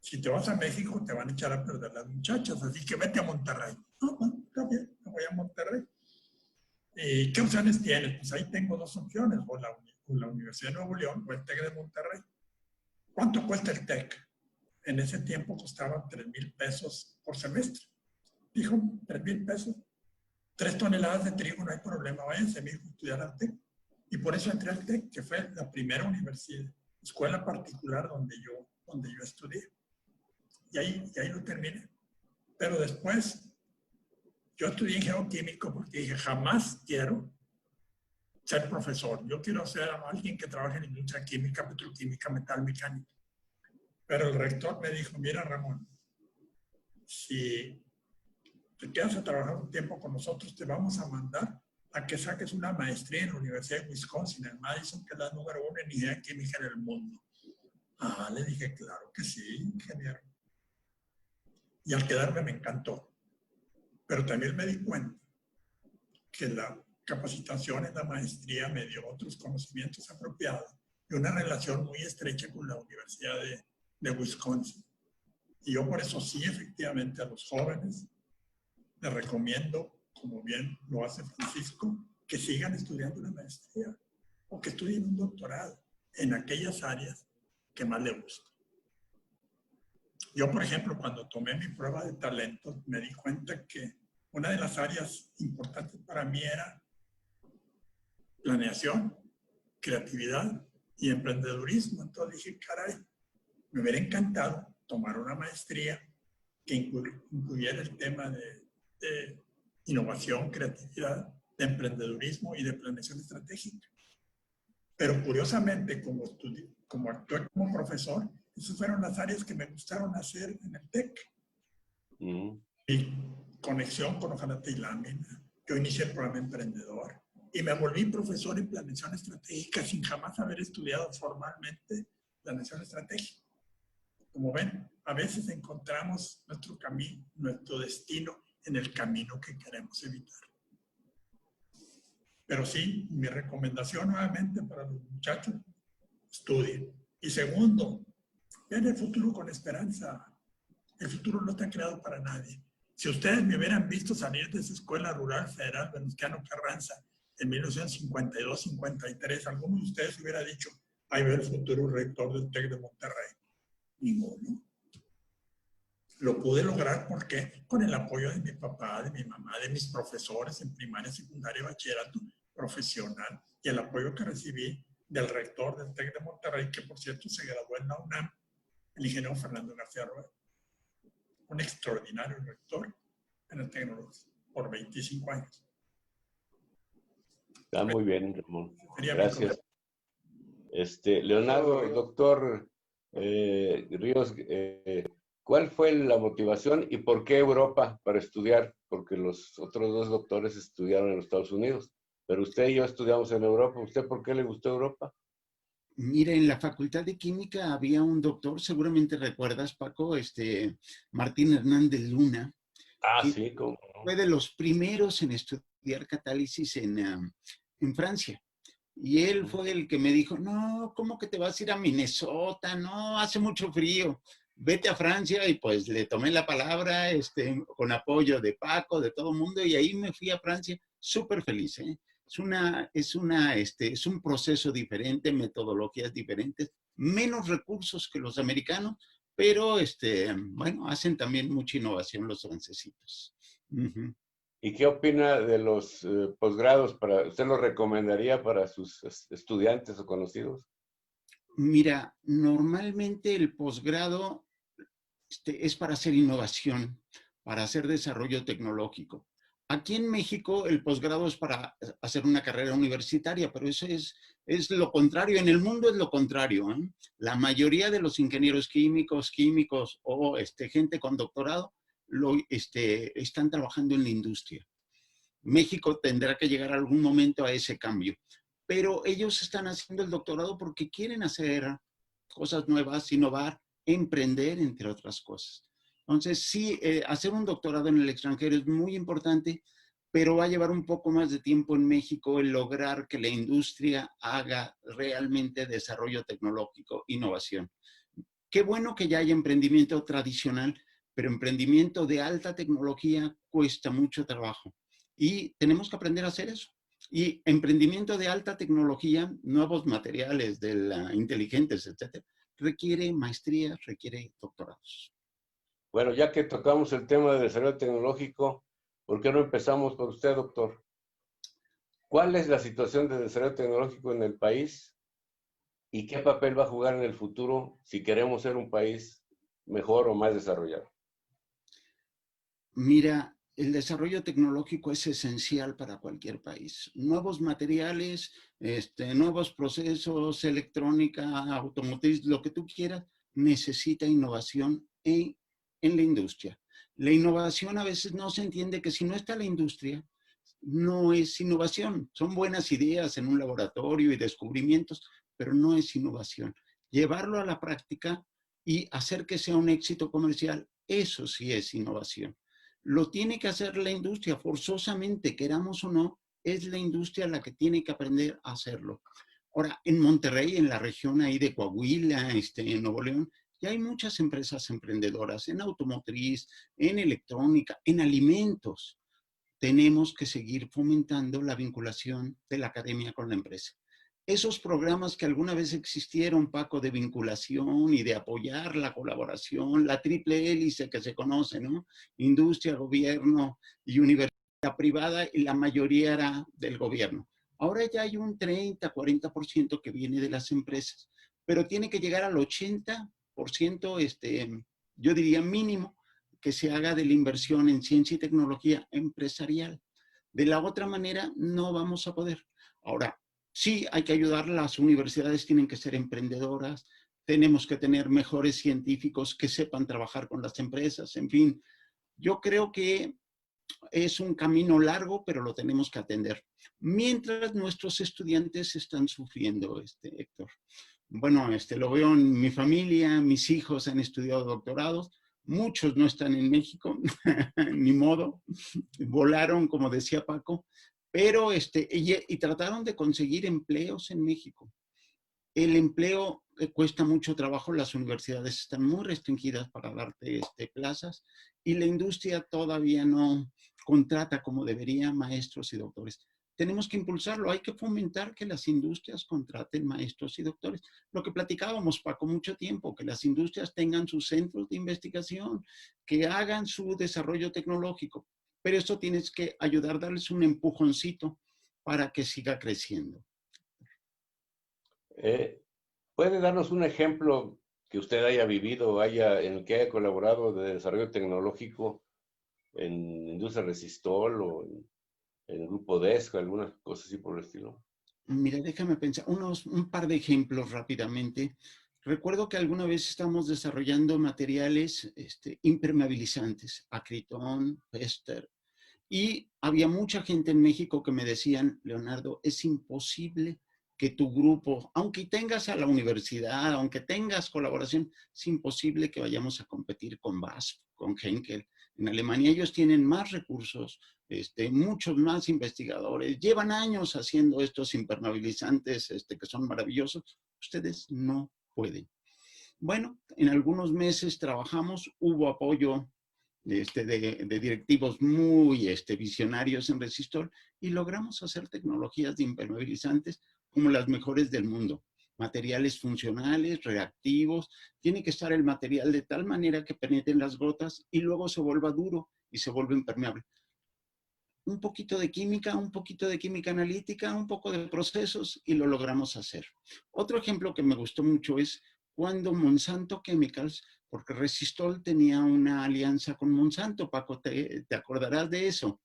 Si te vas a México te van a echar a perder las muchachas, así que vete a Monterrey. No, está bien, me voy a Monterrey. ¿Qué opciones tienes? Pues ahí tengo 2 opciones, o la Universidad de Nuevo León o el TEC de Monterrey. ¿Cuánto cuesta el TEC? En ese tiempo costaba 3,000 pesos por semestre. Dijo, 3,000 pesos. 3 toneladas de trigo, no hay problema, váyanse a estudiar al TEC. Y por eso entré al TEC, que fue la primera universidad, escuela particular donde yo estudié. Y ahí lo terminé. Pero después, yo estudié ingeniero químico porque dije, jamás quiero ser profesor. Yo quiero ser alguien que trabaje en industria química, petroquímica, metal, mecánica. Pero el rector me dijo, mira Ramón, si te quedas a trabajar un tiempo con nosotros, te vamos a mandar a que saques una maestría en la Universidad de Wisconsin, en Madison, que es la número 1 en ingeniería química en el mundo. Ah, le dije, claro que sí, ingeniero. Y al quedarme me encantó. Pero también me di cuenta que la capacitación en la maestría me dio otros conocimientos apropiados y una relación muy estrecha con la Universidad de Wisconsin. Y yo por eso sí, efectivamente, a los jóvenes les recomiendo, como bien lo hace Francisco, que sigan estudiando una maestría o que estudien un doctorado en aquellas áreas que más les gustan. Yo, por ejemplo, cuando tomé mi prueba de talentos, me di cuenta que una de las áreas importantes para mí era planeación, creatividad y emprendedurismo. Entonces dije, caray, me hubiera encantado tomar una maestría que incluyera el tema de innovación, creatividad, de emprendedurismo y de planeación estratégica. Pero curiosamente, como actué como profesor, esas fueron las áreas que me gustaron hacer en el TEC. Y conexión con hojalata y lámina. Yo inicié el programa Emprendedor y me volví profesor en planeación estratégica sin jamás haber estudiado formalmente planeación estratégica. Como ven, a veces encontramos nuestro camino, nuestro destino en el camino que queremos evitar. Pero sí, mi recomendación nuevamente para los muchachos, estudien. Y segundo, vean el futuro con esperanza. El futuro no está creado para nadie. Si ustedes me hubieran visto salir de esa escuela rural federal Venustiano Carranza en 1952-53, alguno de ustedes hubiera dicho, ahí ve el futuro rector del TEC de Monterrey. Ninguno. Lo pude lograr porque con el apoyo de mi papá, de mi mamá, de mis profesores en primaria, secundaria, bachillerato profesional y el apoyo que recibí del rector del TEC de Monterrey, que por cierto se graduó en la UNAM, el ingeniero Fernando García Roel. Un extraordinario rector en el tecnológico por 25 años. Está muy bien, Ramón. Gracias. Leonardo, doctor Ríos, ¿cuál fue la motivación y por qué Europa para estudiar? Porque los otros 2 doctores estudiaron en los Estados Unidos, pero usted y yo estudiamos en Europa. ¿Usted por qué le gustó Europa? Mira, en la Facultad de Química había un doctor, seguramente recuerdas, Paco, Martín Hernández Luna. Ah, sí, cómo no. Fue de los primeros en estudiar catálisis en Francia. Y él fue el que me dijo, no, ¿cómo que te vas a ir a Minnesota? No, hace mucho frío. vete a Francia, y pues le tomé la palabra, con apoyo de Paco, de todo el mundo, y ahí me fui a Francia súper feliz, ¿eh? Es un proceso diferente, metodologías diferentes, menos recursos que los americanos, pero bueno, hacen también mucha innovación los francesitos. Uh-huh. ¿Y qué opina de los posgrados? ¿Usted los recomendaría para sus estudiantes o conocidos? Mira, normalmente el posgrado es para hacer innovación, para hacer desarrollo tecnológico. Aquí en México el posgrado es para hacer una carrera universitaria, pero eso es lo contrario. En el mundo es lo contrario, ¿eh? La mayoría de los ingenieros químicos o gente con doctorado están trabajando en la industria. México tendrá que llegar algún momento a ese cambio, pero ellos están haciendo el doctorado porque quieren hacer cosas nuevas, innovar, emprender, entre otras cosas. Entonces, sí, hacer un doctorado en el extranjero es muy importante, pero va a llevar un poco más de tiempo en México el lograr que la industria haga realmente desarrollo tecnológico, innovación. Qué bueno que ya hay emprendimiento tradicional, pero emprendimiento de alta tecnología cuesta mucho trabajo. Y tenemos que aprender a hacer eso. Y emprendimiento de alta tecnología, nuevos materiales de la inteligentes, etcétera, requiere maestrías, requiere doctorados. Bueno, ya que tocamos el tema de desarrollo tecnológico, ¿por qué no empezamos por usted, doctor? ¿Cuál es la situación de desarrollo tecnológico en el país y qué papel va a jugar en el futuro si queremos ser un país mejor o más desarrollado? Mira, el desarrollo tecnológico es esencial para cualquier país. Nuevos materiales, nuevos procesos, electrónica, automotriz, lo que tú quieras, necesita innovación en la industria. La innovación a veces no se entiende que si no está la industria, no es innovación. Son buenas ideas en un laboratorio y descubrimientos, pero no es innovación. Llevarlo a la práctica y hacer que sea un éxito comercial, eso sí es innovación. Lo tiene que hacer la industria, forzosamente, queramos o no, es la industria la que tiene que aprender a hacerlo. Ahora, en Monterrey, en la región ahí de Coahuila, en Nuevo León, ya hay muchas empresas emprendedoras en automotriz, en electrónica, en alimentos. Tenemos que seguir fomentando la vinculación de la academia con la empresa. Esos programas que alguna vez existieron, Paco, de vinculación y de apoyar la colaboración, la triple hélice que se conoce, ¿no? Industria, gobierno y universidad privada, y la mayoría era del gobierno. Ahora ya hay un 30, 40% que viene de las empresas, pero tiene que llegar al 80%, yo diría mínimo, que se haga de la inversión en ciencia y tecnología empresarial. De la otra manera, no vamos a poder. Ahora, sí, hay que ayudar, las universidades tienen que ser emprendedoras, tenemos que tener mejores científicos que sepan trabajar con las empresas, en fin. Yo creo que es un camino largo, pero lo tenemos que atender. Mientras nuestros estudiantes están sufriendo, Héctor. Bueno, lo veo en mi familia, mis hijos han estudiado doctorados, muchos no están en México, ni modo, volaron, como decía Paco, pero y trataron de conseguir empleos en México. El empleo cuesta mucho trabajo, las universidades están muy restringidas para darte plazas y la industria todavía no contrata como debería maestros y doctores. Tenemos que impulsarlo, hay que fomentar que las industrias contraten maestros y doctores. Lo que platicábamos, Paco, mucho tiempo, que las industrias tengan sus centros de investigación, que hagan su desarrollo tecnológico, pero esto tienes que ayudar, darles un empujoncito para que siga creciendo. ¿Puede darnos un ejemplo que usted haya vivido, en el que haya colaborado de desarrollo tecnológico en industria Resistol o en el grupo DESCO, algunas cosas así por el estilo? Mira, déjame pensar, un par de ejemplos rápidamente. Recuerdo que alguna vez estamos desarrollando materiales impermeabilizantes, acritón, péster, y había mucha gente en México que me decían, Leonardo, es imposible que tu grupo, aunque tengas a la universidad, aunque tengas colaboración, es imposible que vayamos a competir con BASF, con Henkel. En Alemania ellos tienen más recursos, muchos más investigadores, llevan años haciendo estos impermeabilizantes que son maravillosos. Ustedes no pueden. Bueno, en algunos meses trabajamos, hubo apoyo de directivos muy visionarios en Resistol y logramos hacer tecnologías de impermeabilizantes como las mejores del mundo. Materiales funcionales, reactivos, tiene que estar el material de tal manera que penetren las gotas y luego se vuelva duro y se vuelva impermeable. Un poquito de química, un poquito de química analítica, un poco de procesos y lo logramos hacer. Otro ejemplo que me gustó mucho es cuando Monsanto Chemicals, porque Resistol tenía una alianza con Monsanto, Paco, te acordarás de eso.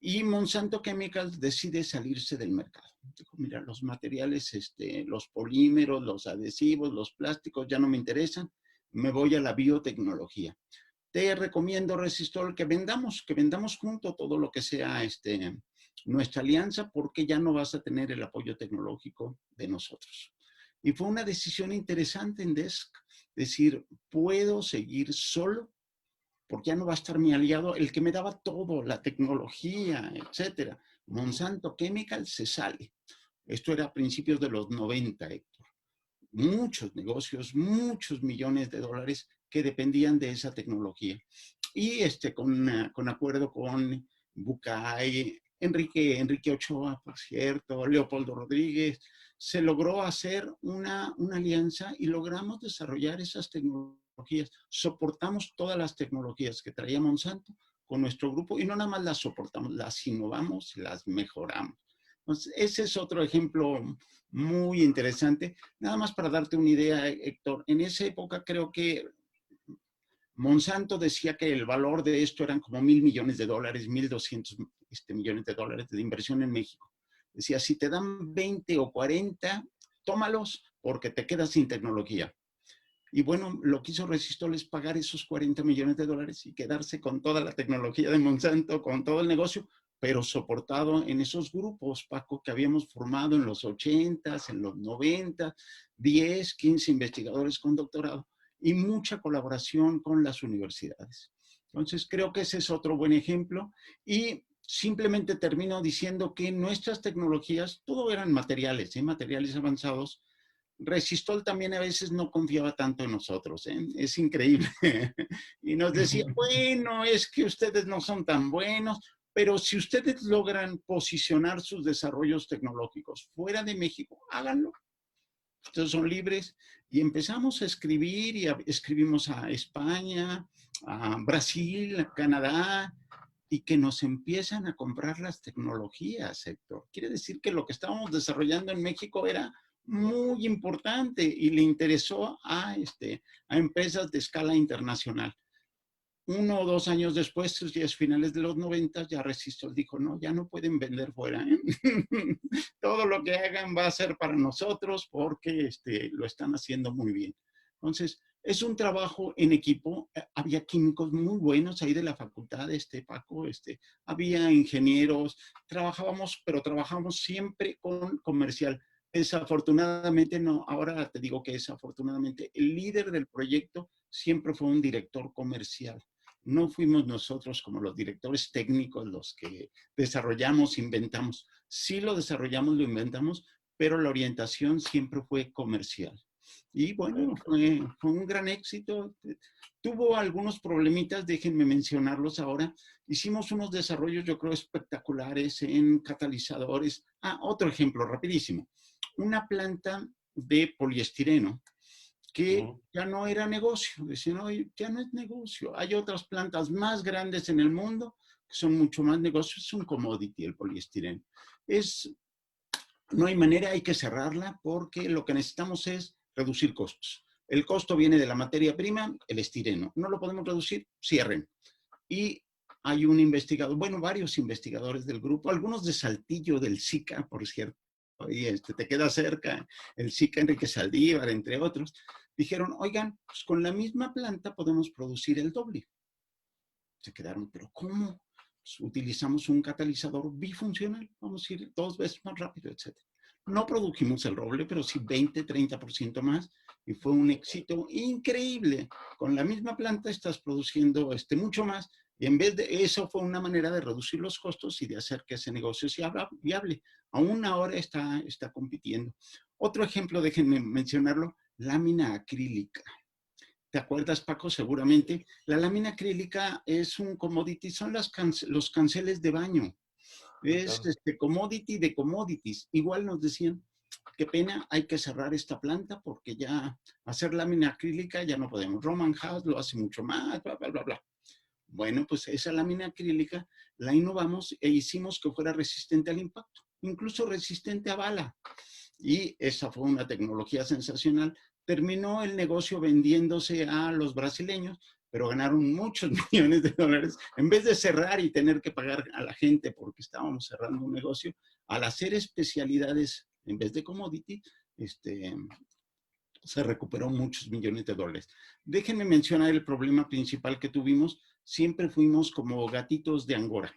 Y Monsanto Chemicals decide salirse del mercado. Dijo, mira, los materiales, los polímeros, los adhesivos, los plásticos ya no me interesan, me voy a la biotecnología. Te recomiendo, Resistol, que vendamos junto todo lo que sea nuestra alianza, porque ya no vas a tener el apoyo tecnológico de nosotros. Y fue una decisión interesante en DESC, decir, puedo seguir solo, porque ya no va a estar mi aliado, el que me daba todo, la tecnología, etcétera. Monsanto Chemical se sale. Esto era a principios de los 90, Héctor. Muchos negocios, muchos millones de dólares que dependían de esa tecnología. Y con acuerdo con Bucay, Enrique Ochoa, por cierto, Leopoldo Rodríguez, se logró hacer una alianza y logramos desarrollar esas tecnologías. Soportamos todas las tecnologías que traía Monsanto con nuestro grupo y no nada más las soportamos, las innovamos, las mejoramos. Entonces, ese es otro ejemplo muy interesante. Nada más para darte una idea, Héctor, en esa época creo que Monsanto decía que el valor de esto eran como $1,000 millones, 1,200 millones de dólares de inversión en México. Decía, si te dan 20 o 40, tómalos porque te quedas sin tecnología. Y bueno, lo que hizo Resistol es pagar esos 40 millones de dólares y quedarse con toda la tecnología de Monsanto, con todo el negocio, pero soportado en esos grupos, Paco, que habíamos formado en los 80s, en los 90, 10, 15 investigadores con doctorado y mucha colaboración con las universidades. Entonces, creo que ese es otro buen ejemplo. Y simplemente termino diciendo que nuestras tecnologías, todo eran materiales, materiales avanzados. Resistol también a veces no confiaba tanto en nosotros, ¿eh? Es increíble. Y nos decía, bueno, es que ustedes no son tan buenos, pero si ustedes logran posicionar sus desarrollos tecnológicos fuera de México, háganlo. Ustedes son libres. Y empezamos a escribir y escribimos a España, a Brasil, a Canadá, y que nos empiezan a comprar las tecnologías, Héctor. Quiere decir que lo que estábamos desarrollando en México era muy importante y le interesó a empresas de escala internacional. 1 o 2 años después, ya es finales de los 90, ya Resistol dijo, no, ya no pueden vender fuera, ¿eh? Todo lo que hagan va a ser para nosotros porque lo están haciendo muy bien. Entonces, es un trabajo en equipo. Había químicos muy buenos ahí de la facultad, Paco, había ingenieros, pero trabajamos siempre con comercial. Desafortunadamente, no, ahora te digo que desafortunadamente el líder del proyecto siempre fue un director comercial. No fuimos nosotros como los directores técnicos los que desarrollamos, inventamos. Sí lo desarrollamos, lo inventamos, pero la orientación siempre fue comercial. Y bueno, fue un gran éxito. Tuvo algunos problemitas, déjenme mencionarlos ahora. Hicimos unos desarrollos, yo creo, espectaculares en catalizadores. Otro ejemplo, rapidísimo. Una planta de poliestireno que ya no era negocio. Decían, oye, ya no es negocio. Hay otras plantas más grandes en el mundo que son mucho más negocios. Es un commodity el poliestireno. No hay manera, hay que cerrarla porque lo que necesitamos es reducir costos. El costo viene de la materia prima, el estireno. No lo podemos reducir, cierren. Y hay un investigador, bueno, varios investigadores del grupo, algunos de Saltillo, del SICA, por cierto, y te queda cerca, el SICA Enrique Saldívar, entre otros, dijeron, oigan, pues con la misma planta podemos producir el doble. Se quedaron, ¿pero cómo? Pues utilizamos un catalizador bifuncional, vamos a ir 2 veces más rápido, etc. No produjimos el doble, pero sí 20, 30% más, y fue un éxito increíble. Con la misma planta estás produciendo mucho más, y en vez de eso fue una manera de reducir los costos y de hacer que ese negocio sea viable. Aún ahora está compitiendo. Otro ejemplo, déjenme mencionarlo, lámina acrílica. ¿Te acuerdas, Paco? Seguramente. La lámina acrílica es un commodity, son los canceles de baño. Es commodity de commodities. Igual nos decían, qué pena, hay que cerrar esta planta porque ya hacer lámina acrílica ya no podemos. Roman House lo hace mucho más, bla, bla, bla, bla. Bueno, pues esa lámina acrílica la innovamos e hicimos que fuera resistente al impacto, incluso resistente a bala. Y esa fue una tecnología sensacional. Terminó el negocio vendiéndose a los brasileños, pero ganaron muchos millones de dólares. En vez de cerrar y tener que pagar a la gente porque estábamos cerrando un negocio, al hacer especialidades en vez de commodity, se recuperó muchos millones de dólares. Déjenme mencionar el problema principal que tuvimos. Siempre fuimos como gatitos de Angora.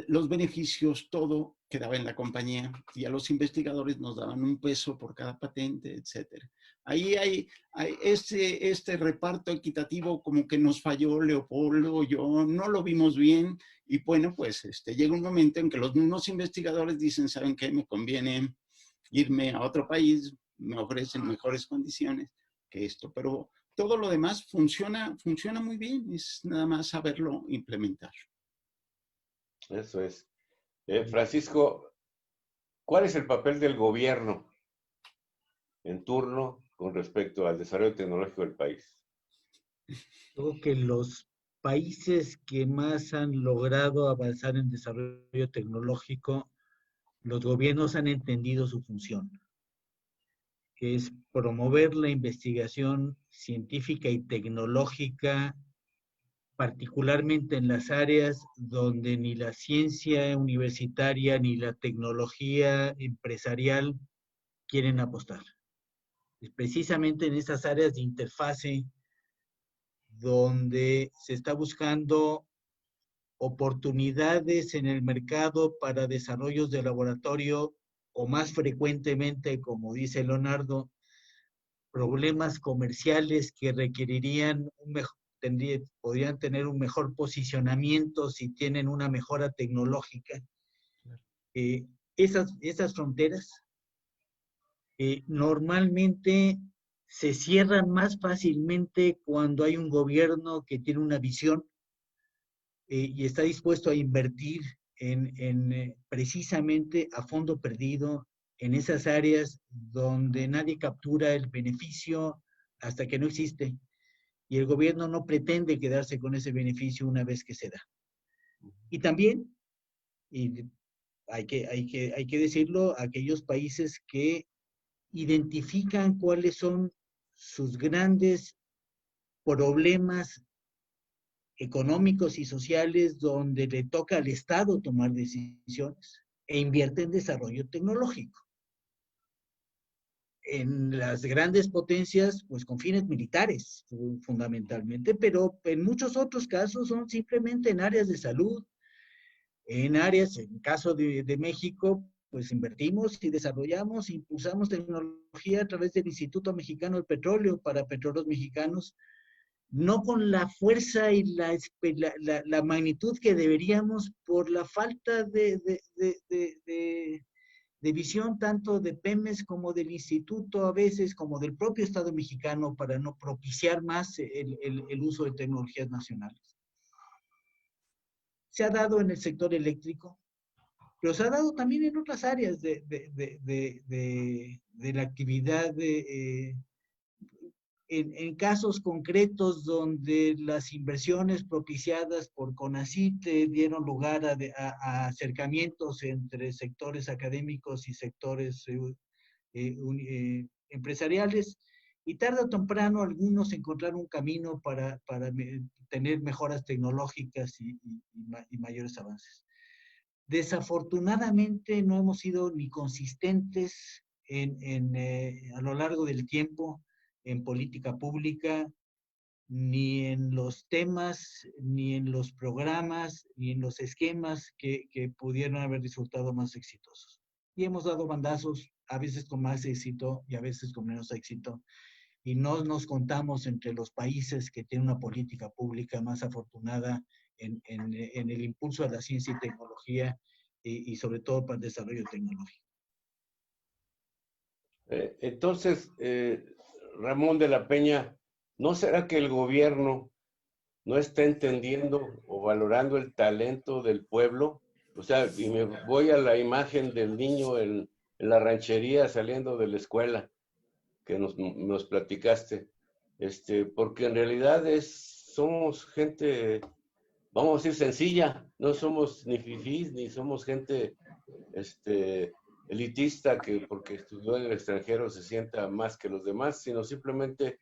Los beneficios, todo quedaba en la compañía y a los investigadores nos daban un peso por cada patente, etc. Ahí hay este reparto equitativo como que nos falló Leopoldo, yo, no lo vimos bien y bueno, pues llega un momento en que los mismos investigadores dicen, ¿saben qué? Me conviene irme a otro país, me ofrecen mejores condiciones que esto, pero todo lo demás funciona muy bien, es nada más saberlo implementar. Eso es. Francisco, ¿cuál es el papel del gobierno en turno con respecto al desarrollo tecnológico del país? Creo que los países que más han logrado avanzar en desarrollo tecnológico, los gobiernos han entendido su función, que es promover la investigación científica y tecnológica, particularmente en las áreas donde ni la ciencia universitaria ni la tecnología empresarial quieren apostar. Es precisamente en esas áreas de interfase donde se está buscando oportunidades en el mercado para desarrollos de laboratorio o más frecuentemente, como dice Leonardo, problemas comerciales que requerirían podrían tener un mejor posicionamiento si tienen una mejora tecnológica. Esas fronteras normalmente se cierran más fácilmente cuando hay un gobierno que tiene una visión y está dispuesto a invertir precisamente a fondo perdido en esas áreas donde nadie captura el beneficio hasta que no existe. Y el gobierno no pretende quedarse con ese beneficio una vez que se da. Y también, y hay que decirlo, aquellos países que identifican cuáles son sus grandes problemas económicos y sociales donde le toca al Estado tomar decisiones e invierte en desarrollo tecnológico. En las grandes potencias, pues con fines militares, fundamentalmente, pero en muchos otros casos son simplemente en áreas de salud, en el caso de México, pues invertimos y desarrollamos, impulsamos tecnología a través del Instituto Mexicano del Petróleo para petróleos mexicanos, no con la fuerza y la magnitud que deberíamos por la falta de visión tanto de Pemex como del instituto a veces, como del propio Estado mexicano para no propiciar más el uso de tecnologías nacionales. Se ha dado en el sector eléctrico, pero se ha dado también en otras áreas de la actividad en casos concretos donde las inversiones propiciadas por CONACYT dieron lugar a acercamientos entre sectores académicos y sectores empresariales, y tarde o temprano algunos encontraron un camino para tener mejoras tecnológicas y mayores avances. Desafortunadamente no hemos sido ni consistentes a lo largo del tiempo en política pública, ni en los temas, ni en los programas, ni en los esquemas que pudieran haber resultado más exitosos. Y hemos dado bandazos, a veces con más éxito y a veces con menos éxito, y no nos contamos entre los países que tienen una política pública más afortunada en el impulso a la ciencia y tecnología y sobre todo para el desarrollo tecnológico. Entonces, Ramón de la Peña, ¿no será que el gobierno no está entendiendo o valorando el talento del pueblo? O sea, y me voy a la imagen del niño en la ranchería saliendo de la escuela que nos platicaste, porque en realidad somos gente, vamos a decir, sencilla, no somos ni fifís, ni somos gente elitista que porque estudió en el extranjero se sienta más que los demás, sino simplemente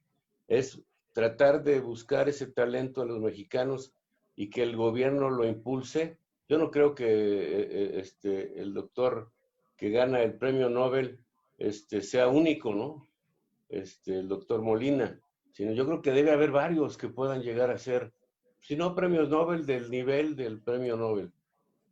es tratar de buscar ese talento en los mexicanos y que el gobierno lo impulse. Yo no creo que el doctor que gana el premio Nobel sea único, ¿no? El doctor Molina, sino yo creo que debe haber varios que puedan llegar a ser, si no premios Nobel, del nivel del premio Nobel.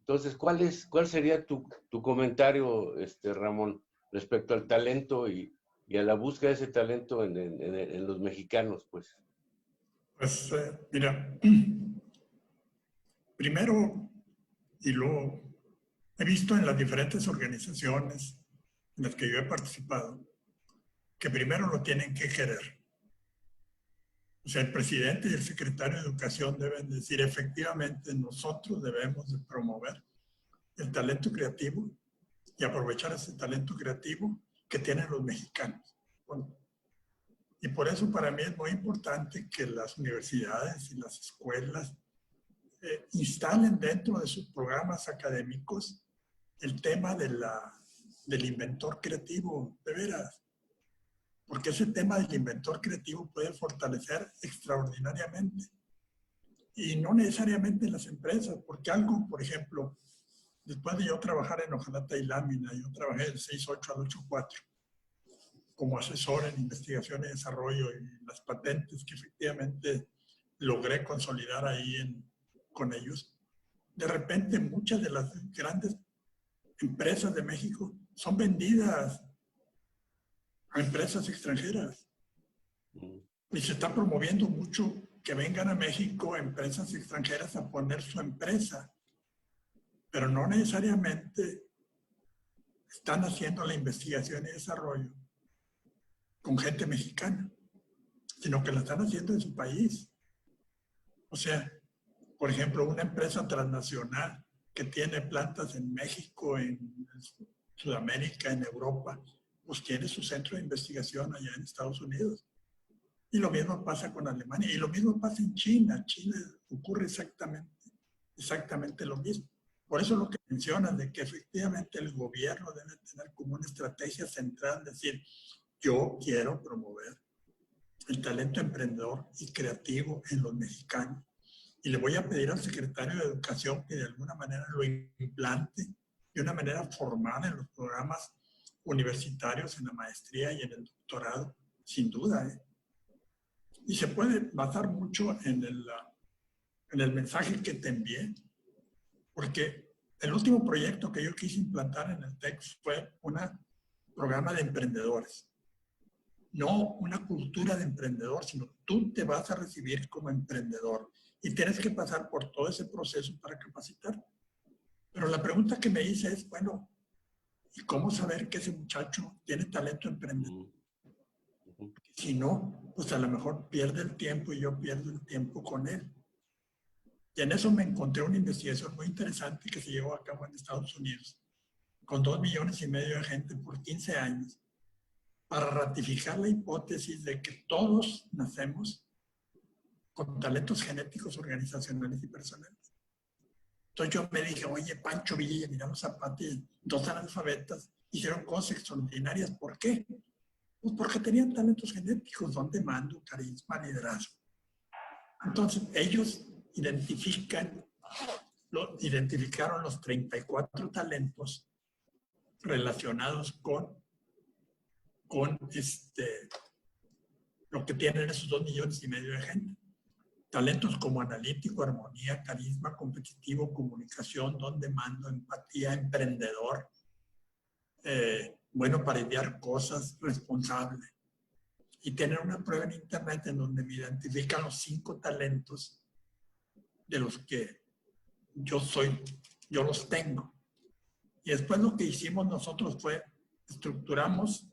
Entonces, ¿cuál sería tu comentario, Ramón, respecto al talento y a la búsqueda de ese talento en los mexicanos, pues? Pues mira, primero, y luego, he visto en las diferentes organizaciones en las que yo he participado, que primero lo tienen que querer. O sea, el presidente y el secretario de Educación deben decir, efectivamente, nosotros debemos de promover el talento creativo y aprovechar ese talento creativo que tienen los mexicanos. Bueno, y por eso para mí es muy importante que las universidades y las escuelas instalen dentro de sus programas académicos el tema del inventor creativo, de veras. Porque ese tema del inventor creativo puede fortalecer extraordinariamente. Y no necesariamente en las empresas, porque algo, por ejemplo, después de yo trabajar en hojalata y lámina, yo trabajé del 6.8 al 8.4 como asesor en investigación y desarrollo y las patentes que efectivamente logré consolidar ahí con ellos. De repente muchas de las grandes empresas de México son vendidas a empresas extranjeras. Y se está promoviendo mucho que vengan a México empresas extranjeras a poner su empresa, pero no necesariamente están haciendo la investigación y desarrollo con gente mexicana, sino que la están haciendo en su país. O sea, por ejemplo, una empresa transnacional que tiene plantas en México, en Sudamérica, en Europa, pues tiene su centro de investigación allá en Estados Unidos. Y lo mismo pasa con Alemania, y lo mismo pasa en China. China ocurre exactamente lo mismo. Por eso lo que mencionas de que efectivamente el gobierno debe tener como una estrategia central, decir, yo quiero promover el talento emprendedor y creativo en los mexicanos. Y le voy a pedir al secretario de Educación que de alguna manera lo implante de una manera formal en los programas universitarios, en la maestría y en el doctorado, sin duda. Y se puede basar mucho en el mensaje que te envié, porque el último proyecto que yo quise implantar en el TEC fue un programa de emprendedores. No una cultura de emprendedor, sino tú te vas a recibir como emprendedor y tienes que pasar por todo ese proceso para capacitar. Pero la pregunta que me hice es, bueno, ¿y cómo saber que ese muchacho tiene talento emprendedor? Si no, pues a lo mejor pierde el tiempo y yo pierdo el tiempo con él. Y en eso me encontré una investigación muy interesante que se llevó a cabo en Estados Unidos, con 2,5 millones de gente por 15 años, para ratificar la hipótesis de que todos nacemos con talentos genéticos, organizacionales y personales. Entonces yo me dije, oye, Pancho Villa y Emiliano Zapata, 2 analfabetas, hicieron cosas extraordinarias. ¿Por qué? Pues porque tenían talentos genéticos, don de mando, carisma, liderazgo. Entonces ellos identificaron los 34 talentos relacionados con lo que tienen esos 2,5 millones de gente. Talentos como analítico, armonía, carisma, competitivo, comunicación, don de mando, empatía, emprendedor, bueno para idear cosas, responsable. Y tener una prueba en internet en donde me identifican los 5 talentos de los que yo los tengo. Y después lo que hicimos nosotros fue estructuramos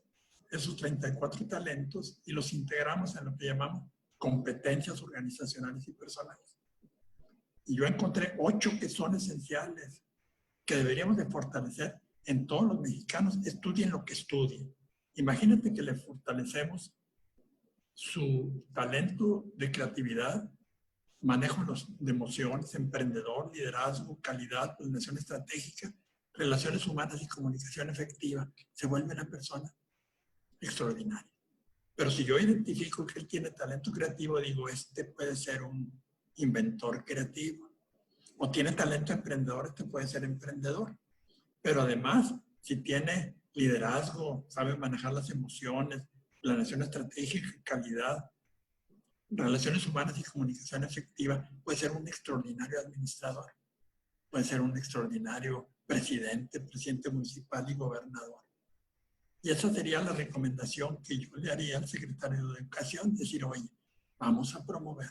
esos 34 talentos y los integramos en lo que llamamos competencias organizacionales y personales. Y yo encontré 8 que son esenciales, que deberíamos de fortalecer en todos los mexicanos, estudien lo que estudien. Imagínate que le fortalecemos su talento de creatividad, manejo de emociones, emprendedor, liderazgo, calidad, planeación estratégica, relaciones humanas y comunicación efectiva. Se vuelve una persona extraordinaria. Pero si yo identifico que él tiene talento creativo, digo, este puede ser un inventor creativo. O tiene talento emprendedor, este puede ser emprendedor. Pero además, si tiene liderazgo, sabe manejar las emociones, planeación estratégica, calidad, relaciones humanas y comunicación efectiva, puede ser un extraordinario administrador, puede ser un extraordinario presidente municipal y gobernador. Y esa sería la recomendación que yo le haría al secretario de Educación, decir, oye, vamos a promover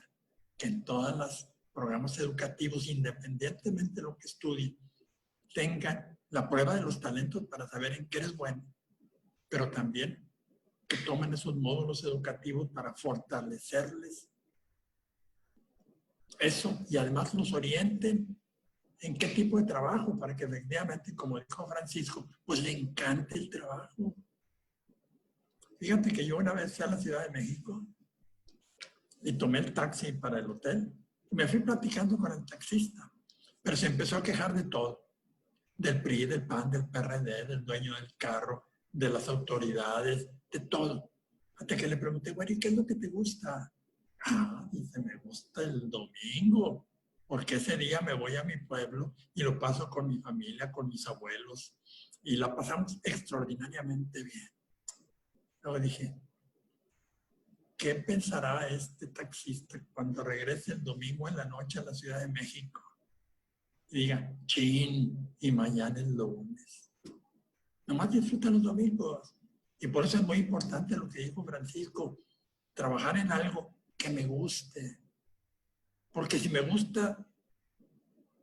que en todos los programas educativos, independientemente de lo que estudien, tengan la prueba de los talentos para saber en qué eres bueno, pero también que tomen esos módulos educativos para fortalecerles eso y además los orienten en qué tipo de trabajo para que efectivamente, como dijo Francisco, pues le encante el trabajo. Fíjate que yo una vez fui a la Ciudad de México y tomé el taxi para el hotel y me fui platicando con el taxista, pero se empezó a quejar de todo, del PRI, del PAN, del PRD, del dueño del carro, de las autoridades, de todo. Hasta que le pregunté, bueno, ¿y qué es lo que te gusta? Ah, dice, me gusta el domingo, porque ese día me voy a mi pueblo y lo paso con mi familia, con mis abuelos, y la pasamos extraordinariamente bien. Luego dije, ¿qué pensará este taxista cuando regrese el domingo en la noche a la Ciudad de México? Y diga, chin, y mañana es lunes. Nomás disfruta los domingos. Y por eso es muy importante lo que dijo Francisco, trabajar en algo que me guste. Porque si me gusta,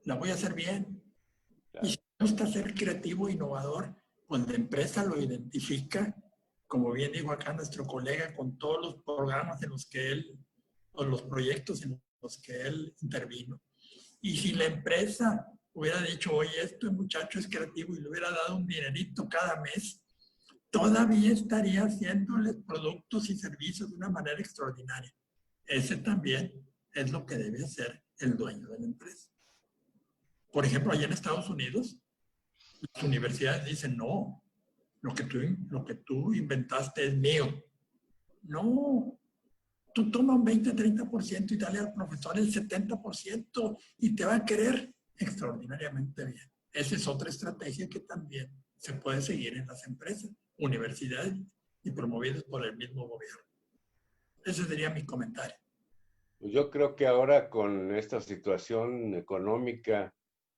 la voy a hacer bien. Claro. Y si me gusta ser creativo e innovador, pues la empresa lo identifica, como bien dijo acá nuestro colega, con todos los programas en los que él, o los proyectos en los que él intervino. Y si la empresa hubiera dicho, oye, este muchacho es creativo y le hubiera dado un dinerito cada mes, todavía estaría haciéndoles productos y servicios de una manera extraordinaria. Ese también es lo que debe hacer el dueño de la empresa. Por ejemplo, allá en Estados Unidos, las universidades dicen, no, lo que tú inventaste es mío. No, tú toma un 20-30% y dale al profesor el 70% y te va a querer extraordinariamente bien. Esa es otra estrategia que también se puede seguir en las empresas, universidades y promovidas por el mismo gobierno. Ese sería mi comentario. Yo creo que ahora con esta situación económica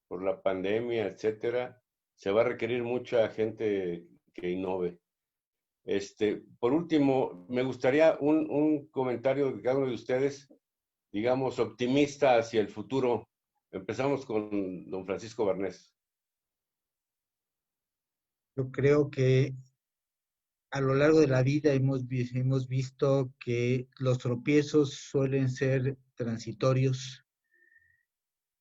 por la pandemia, etcétera, se va a requerir mucha gente que innove. Por último, me gustaría un comentario de cada uno de ustedes, digamos, optimista hacia el futuro. Empezamos con don Francisco Barnés. Yo creo que a lo largo de la vida hemos visto que los tropiezos suelen ser transitorios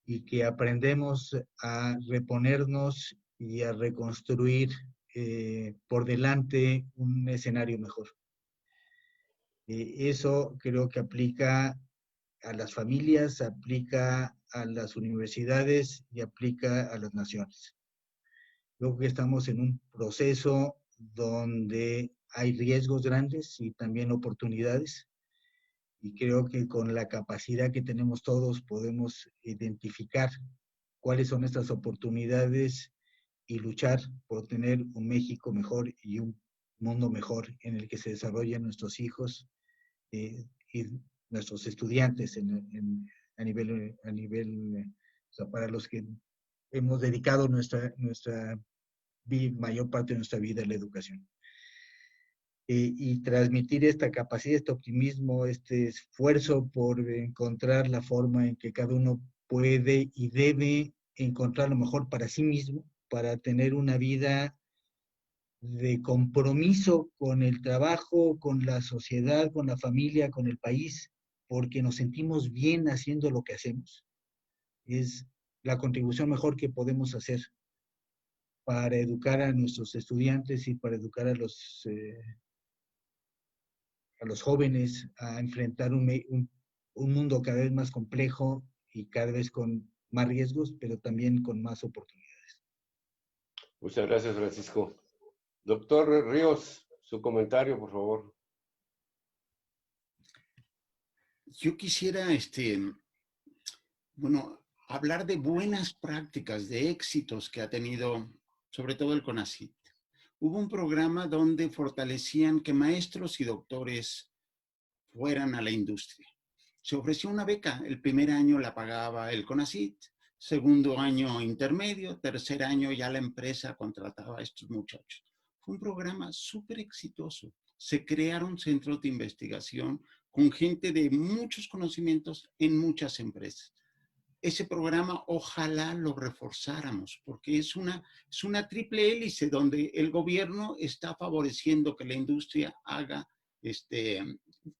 y que aprendemos a reponernos y a reconstruir por delante un escenario mejor. Eso creo que aplica a las familias, aplica a las universidades y aplica a las naciones. Creo que estamos en un proceso donde hay riesgos grandes y también oportunidades, y creo que con la capacidad que tenemos todos podemos identificar cuáles son estas oportunidades y luchar por tener un México mejor y un mundo mejor en el que se desarrollen nuestros hijos y nuestros estudiantes a nivel, o sea, para los que hemos dedicado nuestra mayor parte de nuestra vida a la educación. Y transmitir esta capacidad, este optimismo, este esfuerzo por encontrar la forma en que cada uno puede y debe encontrar lo mejor para sí mismo, para tener una vida de compromiso con el trabajo, con la sociedad, con la familia, con el país, porque nos sentimos bien haciendo lo que hacemos. Es la contribución mejor que podemos hacer para educar a nuestros estudiantes y para educar a los jóvenes a enfrentar un mundo cada vez más complejo y cada vez con más riesgos, pero también con más oportunidades. Muchas gracias, Francisco. Doctor Ríos, su comentario, por favor. Yo quisiera, bueno, hablar de buenas prácticas, de éxitos que ha tenido, sobre todo el CONACYT. Hubo un programa donde fortalecían que maestros y doctores fueran a la industria. Se ofreció una beca, el primer año la pagaba el CONACYT, segundo año intermedio, tercer año ya la empresa contrataba a estos muchachos. Fue un programa súper exitoso. Se crearon centros de investigación con gente de muchos conocimientos en muchas empresas. Ese programa ojalá lo reforzáramos, porque es una triple hélice donde el gobierno está favoreciendo que la industria haga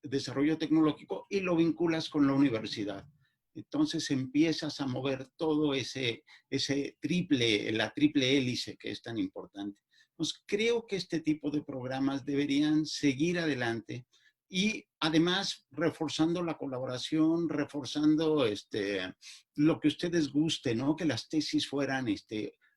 desarrollo tecnológico y lo vinculas con la universidad. Entonces empiezas a mover todo la triple hélice que es tan importante. Pues creo que este tipo de programas deberían seguir adelante y además reforzando la colaboración, reforzando lo que ustedes gusten, ¿no? Que las tesis fueran,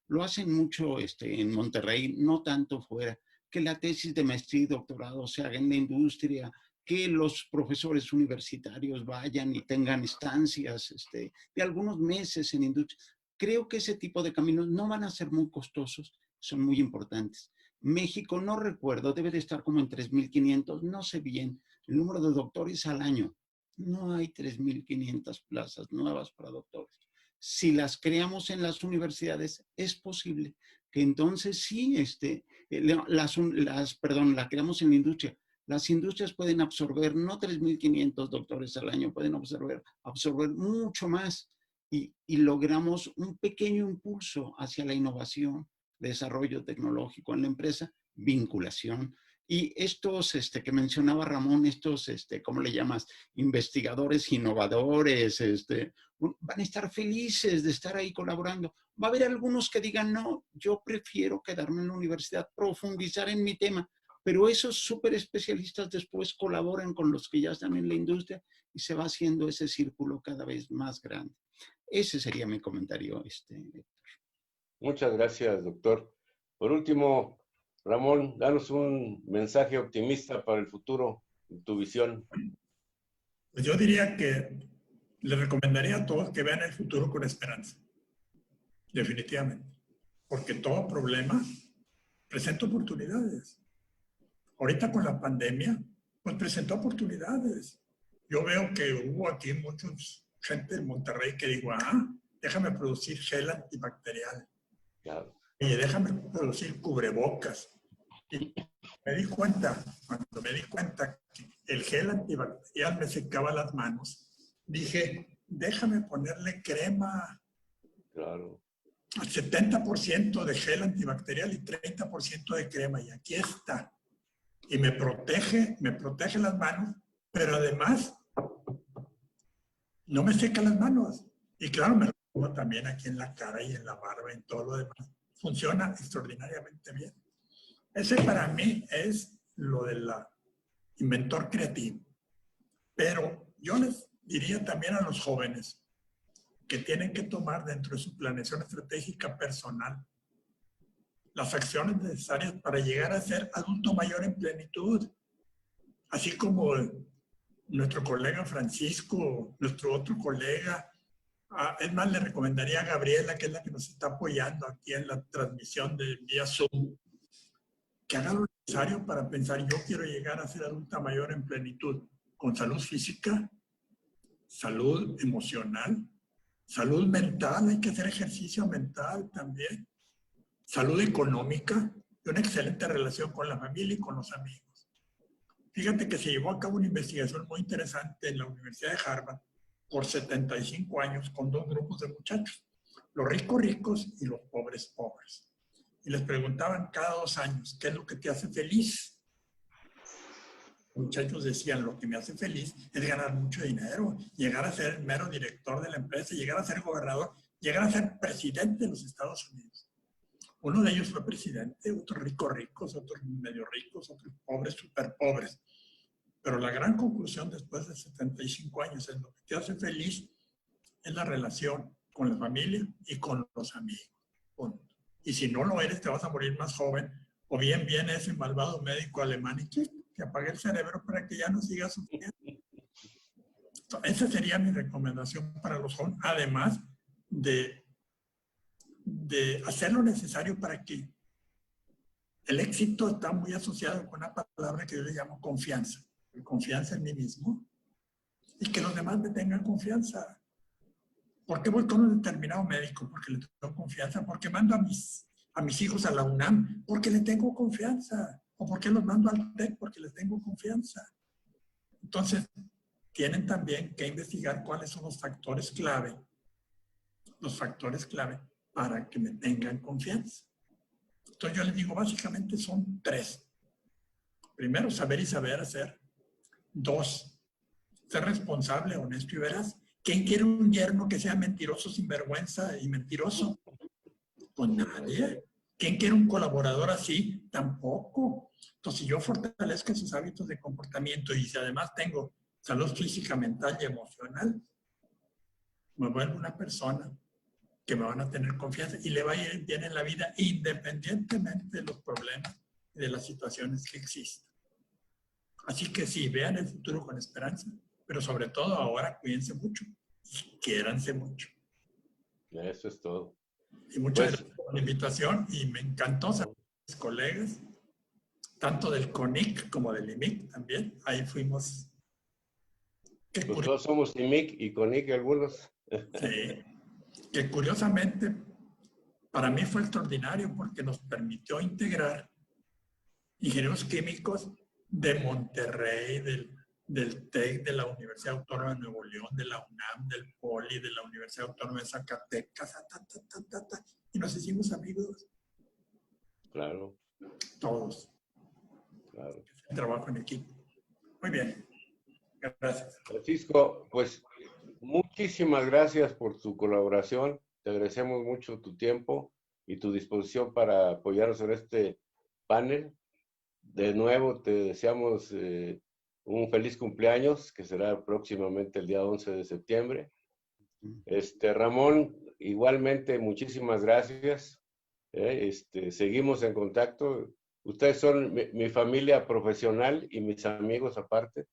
lo hacen mucho en Monterrey, no tanto fuera, que la tesis de maestría y doctorado se haga en la industria, que los profesores universitarios vayan y tengan estancias de algunos meses en industria. Creo que ese tipo de caminos no van a ser muy costosos, son muy importantes. México, no recuerdo, debe de estar como en 3.500, no sé bien, el número de doctores al año. No hay 3.500 plazas nuevas para doctores. Si las creamos en las universidades, es posible que entonces sí, la creamos en la industria. Las industrias pueden absorber no 3.500 doctores al año, pueden absorber mucho más y logramos un pequeño impulso hacia la innovación, desarrollo tecnológico en la empresa, vinculación. Y estos que mencionaba Ramón, estos, ¿cómo le llamas? Investigadores, innovadores, van a estar felices de estar ahí colaborando. Va a haber algunos que digan, no, yo prefiero quedarme en la universidad, profundizar en mi tema, pero esos súper especialistas después colaboran con los que ya están en la industria y se va haciendo ese círculo cada vez más grande. Ese sería mi comentario, Héctor. Muchas gracias, doctor. Por último, Ramón, danos un mensaje optimista para el futuro, tu visión. Pues yo diría que les recomendaría a todos que vean el futuro con esperanza. Definitivamente. Porque todo problema presenta oportunidades. Ahorita con la pandemia, pues presentó oportunidades. Yo veo que hubo aquí mucha gente en Monterrey que dijo, déjame producir gel antibacterial. Claro. Oye, déjame producir cubrebocas. Y cuando me di cuenta que el gel antibacterial me secaba las manos, dije, déjame ponerle crema. Claro. 70% de gel antibacterial y 30% de crema. Y aquí está. Y me protege las manos, pero además no me seca las manos. Y claro, me lo pongo también aquí en la cara y en la barba y en todo lo demás. Funciona extraordinariamente bien. Ese para mí es lo del inventor creativo. Pero yo les diría también a los jóvenes que tienen que tomar dentro de su planeación estratégica personal las acciones necesarias para llegar a ser adulto mayor en plenitud. Así como nuestro colega Francisco, nuestro otro colega, es más, le recomendaría a Gabriela, que es la que nos está apoyando aquí en la transmisión de vía Zoom, que haga lo necesario para pensar, yo quiero llegar a ser adulta mayor en plenitud, con salud física, salud emocional, salud mental, hay que hacer ejercicio mental también, salud económica y una excelente relación con la familia y con los amigos. Fíjate que se llevó a cabo una investigación muy interesante en la Universidad de Harvard por 75 años con 2 grupos de muchachos, los ricos ricos y los pobres pobres. y les preguntaban cada 2 años, ¿qué es lo que te hace feliz? Los muchachos decían, lo que me hace feliz es ganar mucho dinero, llegar a ser el mero director de la empresa, llegar a ser gobernador, llegar a ser presidente de los Estados Unidos. Uno de ellos fue presidente, otros ricos, otros medio ricos, otros pobres, súper pobres. Pero la gran conclusión después de 75 años es lo que te hace feliz es la relación con la familia y con los amigos. Punto. Y si no lo eres, te vas a morir más joven. O bien viene ese malvado médico alemán y que apague el cerebro para que ya no sigas sufriendo. Esa sería mi recomendación para los jóvenes, además de hacer lo necesario para que el éxito está muy asociado con una palabra que yo le llamo confianza. Confianza en mí mismo y que los demás me tengan confianza. ¿Por qué voy con un determinado médico? Porque le tengo confianza. ¿Por qué mando a mis hijos a la UNAM? Porque le tengo confianza. ¿O por qué los mando al TEC? Porque les tengo confianza. Entonces, tienen también que investigar cuáles son los factores clave para que me tengan confianza. Entonces, yo les digo, básicamente son 3. Primero, saber y saber hacer. 2, ser responsable, honesto y veraz. ¿Quién quiere un yerno que sea mentiroso, sinvergüenza y mentiroso? Pues nadie. ¿Quién quiere un colaborador así? Tampoco. Entonces, si yo fortalezco esos hábitos de comportamiento y si además tengo salud física, mental y emocional, me vuelvo una persona que me van a tener confianza y le va a ir bien en la vida independientemente de los problemas y de las situaciones que existan. Así que sí, vean el futuro con esperanza, pero sobre todo ahora cuídense mucho y quiéranse mucho. Eso es todo. Y muchas gracias por la invitación y me encantó saber a mis colegas, tanto del CONIC como del IMIC también. Ahí fuimos. Pues todos somos IMIC y CONIC algunos. Sí, que curiosamente para mí fue extraordinario porque nos permitió integrar ingenieros químicos de Monterrey, del TEC, de la Universidad Autónoma de Nuevo León, de la UNAM, del POLI, de la Universidad Autónoma de Zacatecas, y nos hicimos amigos. Claro. Todos. Claro. El trabajo en equipo. Muy bien. Gracias. Francisco, pues muchísimas gracias por tu colaboración. Te agradecemos mucho tu tiempo y tu disposición para apoyarnos en este panel. De nuevo, te deseamos un feliz cumpleaños, que será próximamente el día 11 de septiembre. Ramón, igualmente, muchísimas gracias. Seguimos en contacto. Ustedes son mi familia profesional y mis amigos aparte.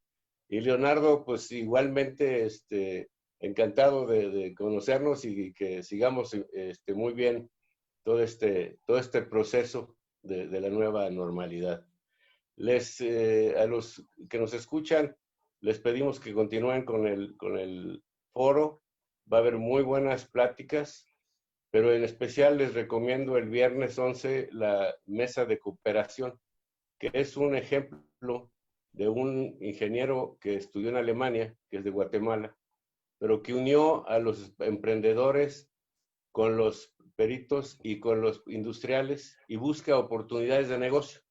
Y Leonardo, pues igualmente encantado de conocernos y que sigamos muy bien todo este proceso de la nueva normalidad. A los que nos escuchan, les pedimos que continúen con el foro. Va a haber muy buenas pláticas, pero en especial les recomiendo el viernes 11 la mesa de cooperación, que es un ejemplo de un ingeniero que estudió en Alemania, que es de Guatemala, pero que unió a los emprendedores con los peritos y con los industriales y busca oportunidades de negocio.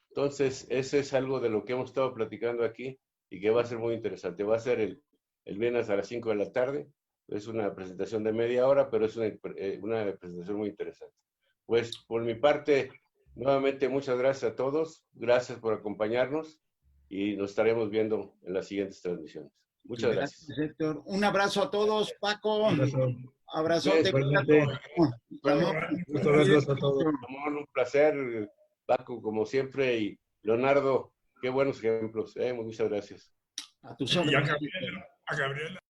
Entonces, ese es algo de lo que hemos estado platicando aquí y que va a ser muy interesante. Va a ser el viernes a las 5 de la tarde. Es una presentación de media hora, pero es una presentación muy interesante. Pues, por mi parte, nuevamente muchas gracias a todos. Gracias por acompañarnos y nos estaremos viendo en las siguientes transmisiones. Muchas gracias. Gracias, Héctor. Un abrazo a todos, Paco. Abrazote. Muchas gracias a todos. Ramón, un placer. Paco, como siempre, y Leonardo, qué buenos ejemplos. Muchas gracias. A tus Y órdenes. a Gabriela.